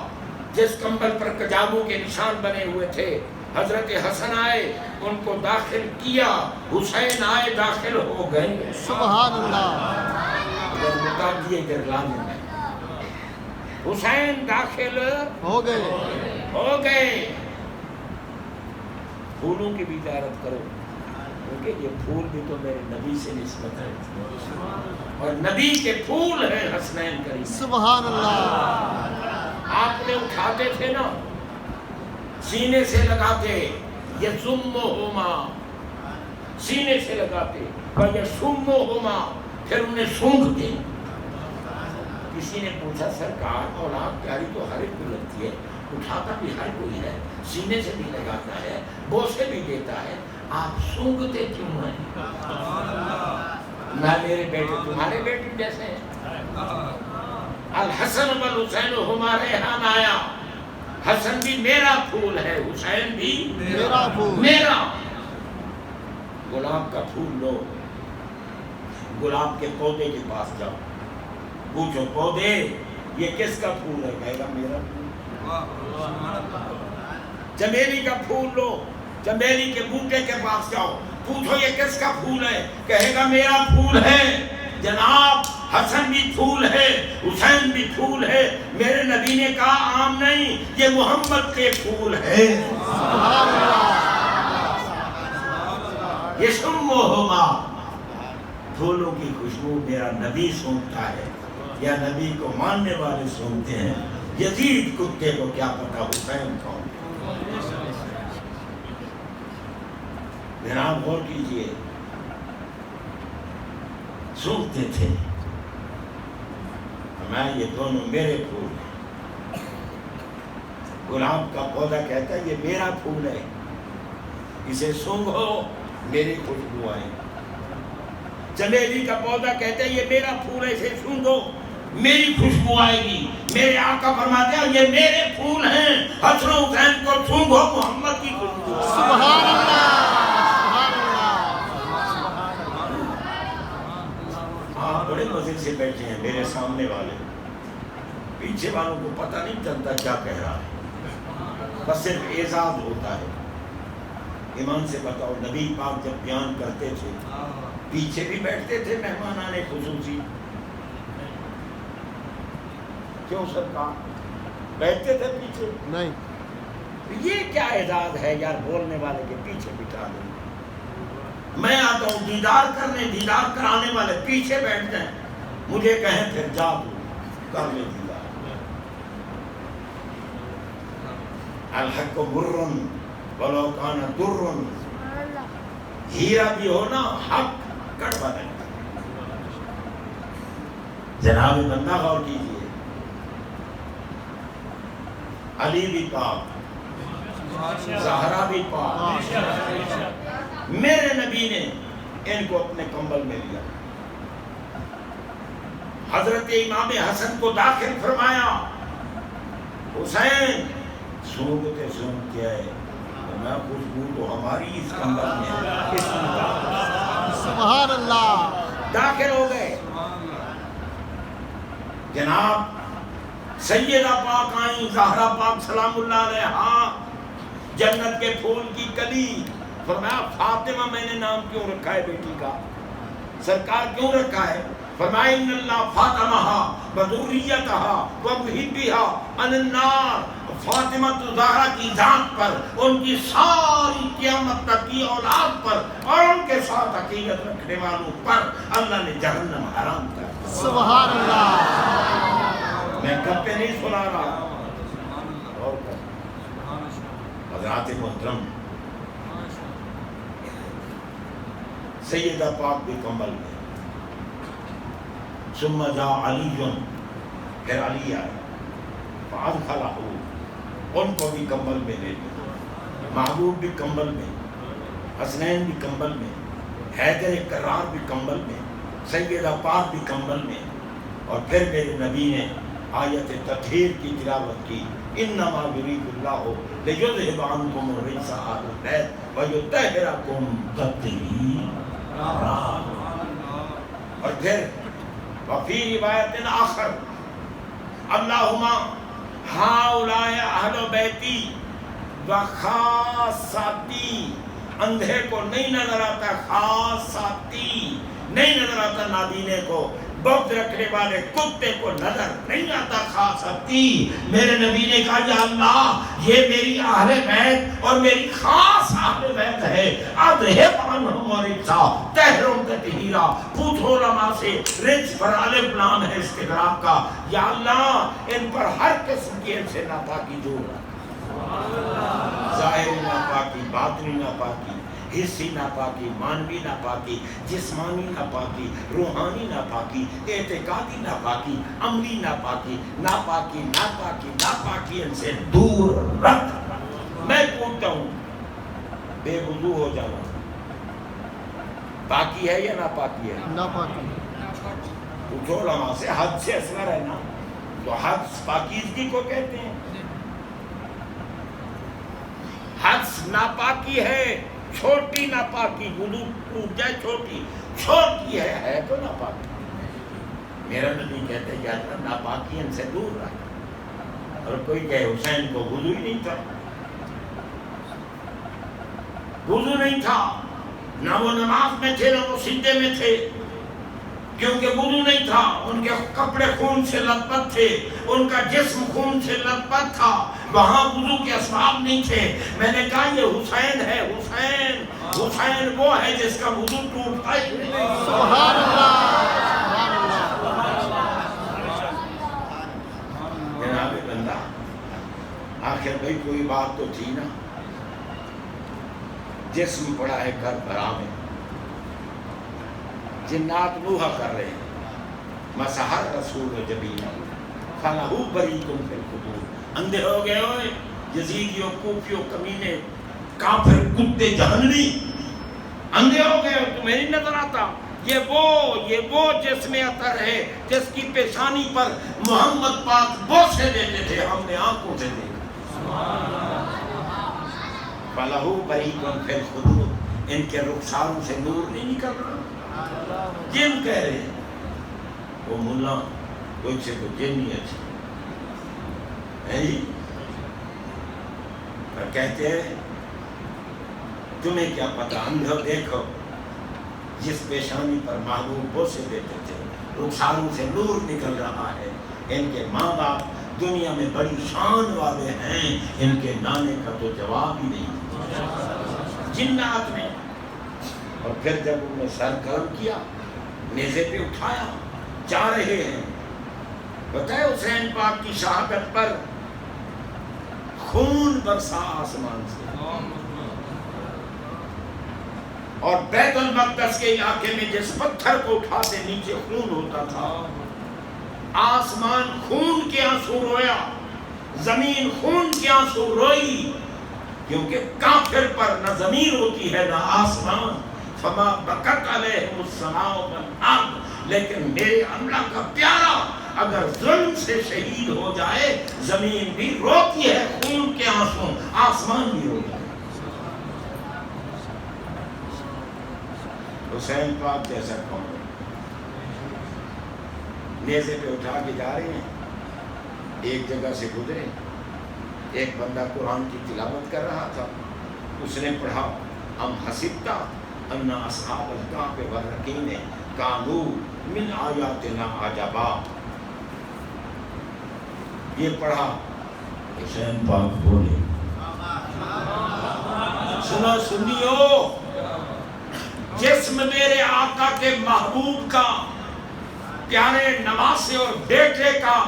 جس کمبل پر کجابوں کے نشان بنے ہوئے تھے۔ حضرت حسن آئے، ان کو داخل کیا، حسین آئے، داخل ہو گئے۔ سبحان اللہ۔ اگر بتا دیے گرلانے میں حسین داخل ہو گئے۔ ہو گئے۔ پھولوں کی بھی زیارت کرو، کیونکہ یہ پھول بھی تو میرے نبی سے نسبت ہے، اور نبی کے پھول ہیں حسنین کریم۔ سبحان اللہ۔ آپ نے اٹھاتے تھے نا، سینے سے لگاتے، یسمہما، سینے سے لگاتے، ویسمہما، پھر انہیں سونگھتے۔ کسی نے پوچھا سرکار اولاد پیاری تو ہر ایک کو لگتی ہے، اٹھاتا بھی ہر کوئی ہے، سینے سے بھی لگاتا ہے، بوسے بھی دیتا ہے، آپ سونگھتے کیوں ہیں؟ نہ میرے بیٹے تمہارے بیٹے جیسے ہیں۔ الحسن والحسین ہمارے ریحان آیا، حسن بھی میرا پھول ہے، حسین بھی میرا پھول۔ میرا۔ گلاب کا پھول لو، گلاب کے پودے کے پاس جاؤ، پوچھو پودے یہ کس کا پھول ہے؟ کہے گا میرا پھول۔ چمیلی کا پھول لو، چمیلی کے بوٹے کے پاس جاؤ، پوچھو یہ کس کا پھول ہے؟ کہے گا میرا پھول ہے۔ جناب حسن بھی پھول ہے، حسین بھی پھول ہے۔ میرے نبی نے کہا عام نہیں، یہ محمد کے پھول ہے۔ یسمہما، پھولوں کی خوشبو میرا نبی سونگتا ہے، یا نبی کو ماننے والے سونگتے ہیں۔ یزید کتے کو کیا پتا حسین کون؟ جناب غور کیجئے، سونگتے تھے، میں یہ دونوں میرے پھول ہیں۔ گلاب کا پودا کہتا ہے یہ میرا پھول ہے، اسے سونگھو میری خوشبو آئے۔ چمیلی کا پودا کہتا ہے یہ میرا پھول ہے، اسے سونگھو میری خوشبو آئے گی۔ میرے آقا فرماتے ہیں یہ میرے پھول ہیں، حسن و حسین کو سونگھو محمد کی خوشبو۔ سبحان اللہ، سبحان اللہ۔ ہاں بڑے مزے سے بیٹھے ہیں میرے سامنے والے، پیچھے والوں کو پتہ نہیں چلتا کیا کہہ رہا ہے، بس صرف اعزاز ہوتا ہے۔ ایمان سے بتاؤ، نبی پاک جب بیان کرتے تھے پیچھے بھی بیٹھتے تھے مہمانان خصوصی؟ کیوں سرکار بیٹھتے تھے پیچھے؟ نہیں۔ یہ کیا اعزاز ہے یار، بولنے والے کے پیچھے بٹھا دیں۔ میں آتا ہوں دیدار کرنے، دیدار کرانے والے پیچھے بیٹھتے ہیں، مجھے کہیں پھر جا تو کر لے دیدار۔ الحق برن ولو کان درن، ہیرا بھی ہو نا حق کڑوا نہیں۔ جناب بندہ غور کیجئے، علی بھی پاک، زہرا بھی پاک، میرے نبی نے ان کو اپنے کمبل میں لیا۔ حضرت امام حسن کو داخل فرمایا، حسین سونگتے سونگتے آئے، میں خوشبو تو ہماری اس کمبل میں ہے، اس سبحان اللہ۔ داخل ہو گئے۔ جناب سیدہ پاک آئیں، زہرا پاک سلام اللہ علیہا، جنت کے پھول کی کلی۔ فرمایا فاطمہ میں نے نام کیوں رکھا ہے بیٹی کا؟ سرکار کیوں رکھا ہے؟ فرمایا ان اللہ فاطمہ بذریتہا ومحبہا عن النار، فاطمہ الزہرا کی ذات پر، ان کی ساری قیامت تک کی اولاد پر اور ان کے ساتھ عقیدت رکھنے والوں پر اللہ نے جہنم حرام کر دیا۔ سبحان اللہ۔ میں گپے نہیں سنا رہا، اور حضرات محترم سیدہ پاک بھی کمبل میں، ثم جاء علی، پھر علی آئے، فادخلہ، ان کو بھی کمبل میں لے لیا، محبوب بھی کمبل میں، حسنین بھی کمبل میں، حیدر کرار بھی کمبل میں، سیدہ پاک بھی کمبل میں، اور پھر میرے نبی نے آیت تطہیر کی تلاوت کی، انما یرید اللہ لیذھب عنکم الرجس اہل البیت ویطہرکم تطہیرا، اور پھر وفی روایت آخر اللہم ہؤلاء اہل بیتی وخاصتی، اندھے کو نہیں نظر آتا خاصاتی، نہیں نظر آتا نابینے کو، بغض رکھنے والے کتے کو نظر نہیں آتا خاصاتی۔ میرے نبی نے کہا یا اللہ یہ میری اہل بیت اور میری خاص اہل بیت ہے، اذھب عنہم الرجس، طہرہم تطہیرا، پوچھو علماء سے، رجس پر الف لام ہے استغراق کا، یا اللہ ان پر ہر قسم کی ان سے ناپاکی دور رکھ، ظاہری ناپاکی، باطنی ناپاکی، حصی ناپاکی، مانوی ناپاکی، جسمانی ناپاکی، روحانی ناپاکی، اعتقادی ناپاکی، عملی ناپاکی، ناپاکی ناپاکی ناپاکی ان سے دور رکھ۔ میں پوچھتا ہوں بے وضو ہو جانا پاکی ہے یا ناپاکی ہے؟ ناپاکی۔ پوچھو علماء سے، حد سے اصغر ہے نا، تو حد پاکیزگی کو کہتے ہیں، حد ناپاکی ہے، چھوٹی ناپاکی، وضو ٹوٹ جائے چھوٹی ہے تو ناپاکی۔ میرا نبی کہتے ہیں یا اللہ ناپاکی ان سے دور رکھ، اور کوئی کہے حسین کو وضو ہی نہیں تھا، وضو نہیں تھا، نہ وہ نماز میں تھے نہ وہ سجدے میں تھے، کیونکہ وضو نہیں تھا، ان کے کپڑے خون سے لت پت تھے، ان کا جسم خون سے لت پت تھا، وہاں وضو کے اسباب نہیں تھے۔ میں نے کہا یہ حسین ہے، حسین وہ ہے جس کا وضو ٹوٹتا ہی نہیں۔ سبحان اللہ، سبحان اللہ۔ جناب بندہ آخر بھئی کوئی بات تو تھی نا، جسم پڑا ہے کربلا میں، جنات نوحہ کر رہے ہیں، مسحر رسول جبینہ فلہو بریکم فی القبور، اندھے ہو گئے ہوئے یزیدیوں، کوفیوں، کمینے، کافر، کتے، جہنمی، اندھے ہو گئے ہو، تمہیں نہیں نظر آتا؟ یہ وہ جس میں اثر ہے جس کی پیشانی پر محمد پاک بوسے دیتے تھے، ہم نے آنکھوں سے دیکھا۔ فلہو بریکم فی القبور، ان کے رخساروں سے نور نہیں نکل رہا، جن کہہ رہے ہیں وہ ملا کوئی سے تو جن نہیں اچھا ہے جی، پر کہتے ہیں تمہیں کیا پتہ، اندھو دیکھو جس پیشانی پر محبوب بوسے دیتے تھے رخساروں سے نور نکل رہا ہے، ان کے ماں باپ دنیا میں بڑی شان والے ہیں، ان کے نانے کا تو جواب ہی نہیں جنات میں۔ اور پھر جب انہوں نے سر گرم کیا، نیزے پہ اٹھایا، جا رہے ہیں، بتائے حسین پاک کی شہادت پر خون برسا آسمان سے، اور بیت المقدس کے علاقے میں جس پتھر کو اٹھاتے نیچے خون ہوتا تھا، آسمان خون کے آنسو رویا، زمین خون کے آنسو روئی، کیونکہ کافر پر نہ زمین ہوتی ہے نہ آسمان، فما بکت علیہم السماء والارض، لیکن میرے اللہ کا پیارا اگر ظلم سے شہید ہو جائے زمین بھی روتی ہے خون کے آنسو، آسمان بھی روتا ہے۔ حسین پاک جیسا کون ہے؟ نیزے پہ اٹھا کے جا رہے ہیں، ایک جگہ سے گزرے، ایک بندہ قرآن کی تلاوت کر رہا تھا، اس نے پڑھا ام حسبت ان اصحاب الکہف والرقیم کانوا من آیاتنا عجبا، یہ پڑھا حسین پاک بولے سنا سنیو جسم میرے آقا کے محبوب کا پیارے نواسے اور بیٹے کا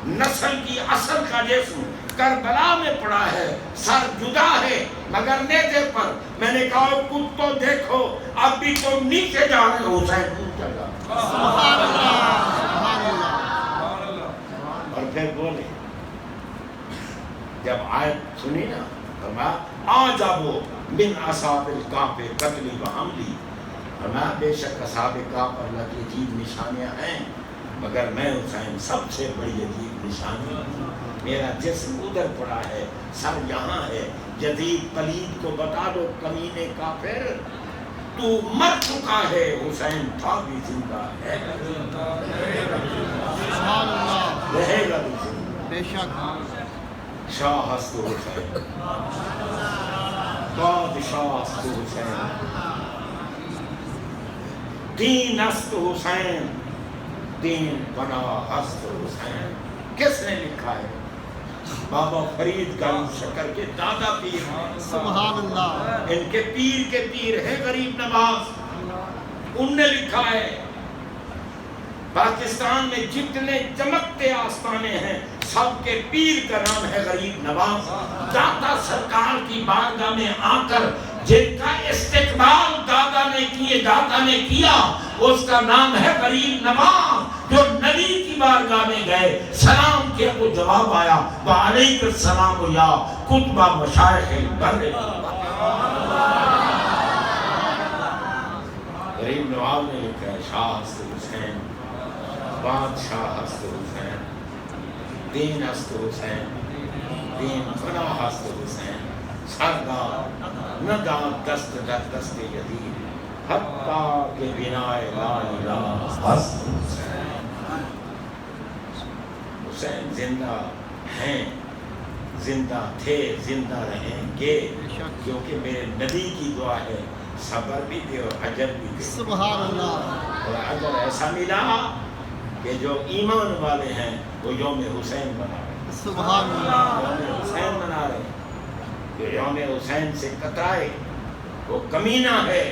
نسل کی اصل کا جسم کربلا میں پڑا ہے سر جدا ہے مگر نیزے پر میں نے کہا کتو دیکھو اب بھی تم نیچے جا رہے ہو حسین اوپر جا سبحان اللہ سبحان اللہ اور پھر بولے جب آیت سنی نا فرمایا آ جاؤ من اصحاب الکہف قتلی و حملی فرمایا بے شک اصحاب کہف اللہ کی عجیب نشانیاں ہیں مگر میں حسین سب سے بڑی عجیب نشانی میرا جسم ادھر پڑا ہے سر یہاں ہے جدید پلید کو بتا دو کمینے کافر تو مر چکا ہے حسین تھا بھی زندہ ہے سبحان اللہ رہے گا بھی زندہ بے شک شاہ ہست حسین بادشاہ ہست حسین دین ہست حسین دین بنا ہست حسین کس نے لکھا ہے بابا فرید گنج شکر کے دادا پیر ہیں سبحان اللہ ان کے پیر ہے غریب نواز ان نے لکھا ہے پاکستان میں جتنے چمکتے آستانے ہیں سب کے پیر کا نام ہے غریب نواز دادا سرکار کی بارگاہ میں آ کر جن کا استقبال دادا نے کیا اس کا نام ہے غریب نواز جو نبی کی بارگاہ میں گئے سلام کیا تو جواب آیا وعلیک السلام یا کتبہ مشایخ البر غریب نواز نے لکھا ہے شاہ ہست حسین بادشاہ ہست حسین دین ہست حسین دین بنا ہست حسین سردار نداد دست در دست یدید حتیٰ کہ بنائے لا الہ ہست حسین حسین زندہ ہیں زندہ تھے زندہ رہیں گے کیونکہ میرے نبی کی دعا ہے صبر بھی دے اور اجر بھی دے سبحان اللہ اور اجر ایسا ملا کہ جو ایمان والے ہیں وہ یوم حسین منا رہے سبحان اللہ یوم حسین منا رہے جو یوم حسین سے کترائے وہ کمینہ ہے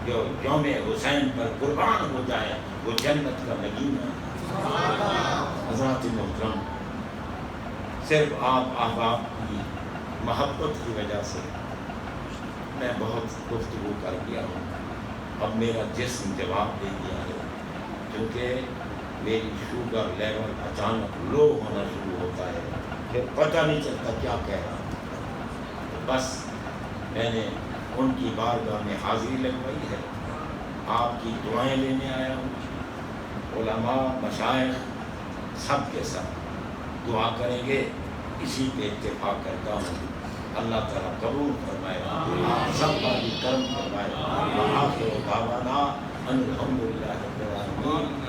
جو یوم حسین پر قربان ہو جائے وہ جنت کا نگینہ حضرات محترم صرف آپ احباب کی محبت کی وجہ سے میں بہت گفتگو کر دیا ہوں اب میرا جسم جواب دے دیا ہے کیونکہ میری شوگر لیول اچانک لو ہونا شروع ہوتا ہے پھر پتہ نہیں چلتا کیا کہہ رہا ہوں بس میں نے ان کی بارگاہ میں حاضری لگوائی ہے آپ کی دعائیں لینے آیا ہوں علماء مشائخ سب کے ساتھ دعا کریں گے اسی پہ اتفاق کرتا ہوں اللہ تعالیٰ قبول فرمائے آپ سب کا بھی کرم فرمائے آخر دعوانا ان الحمدللہ رب العالمین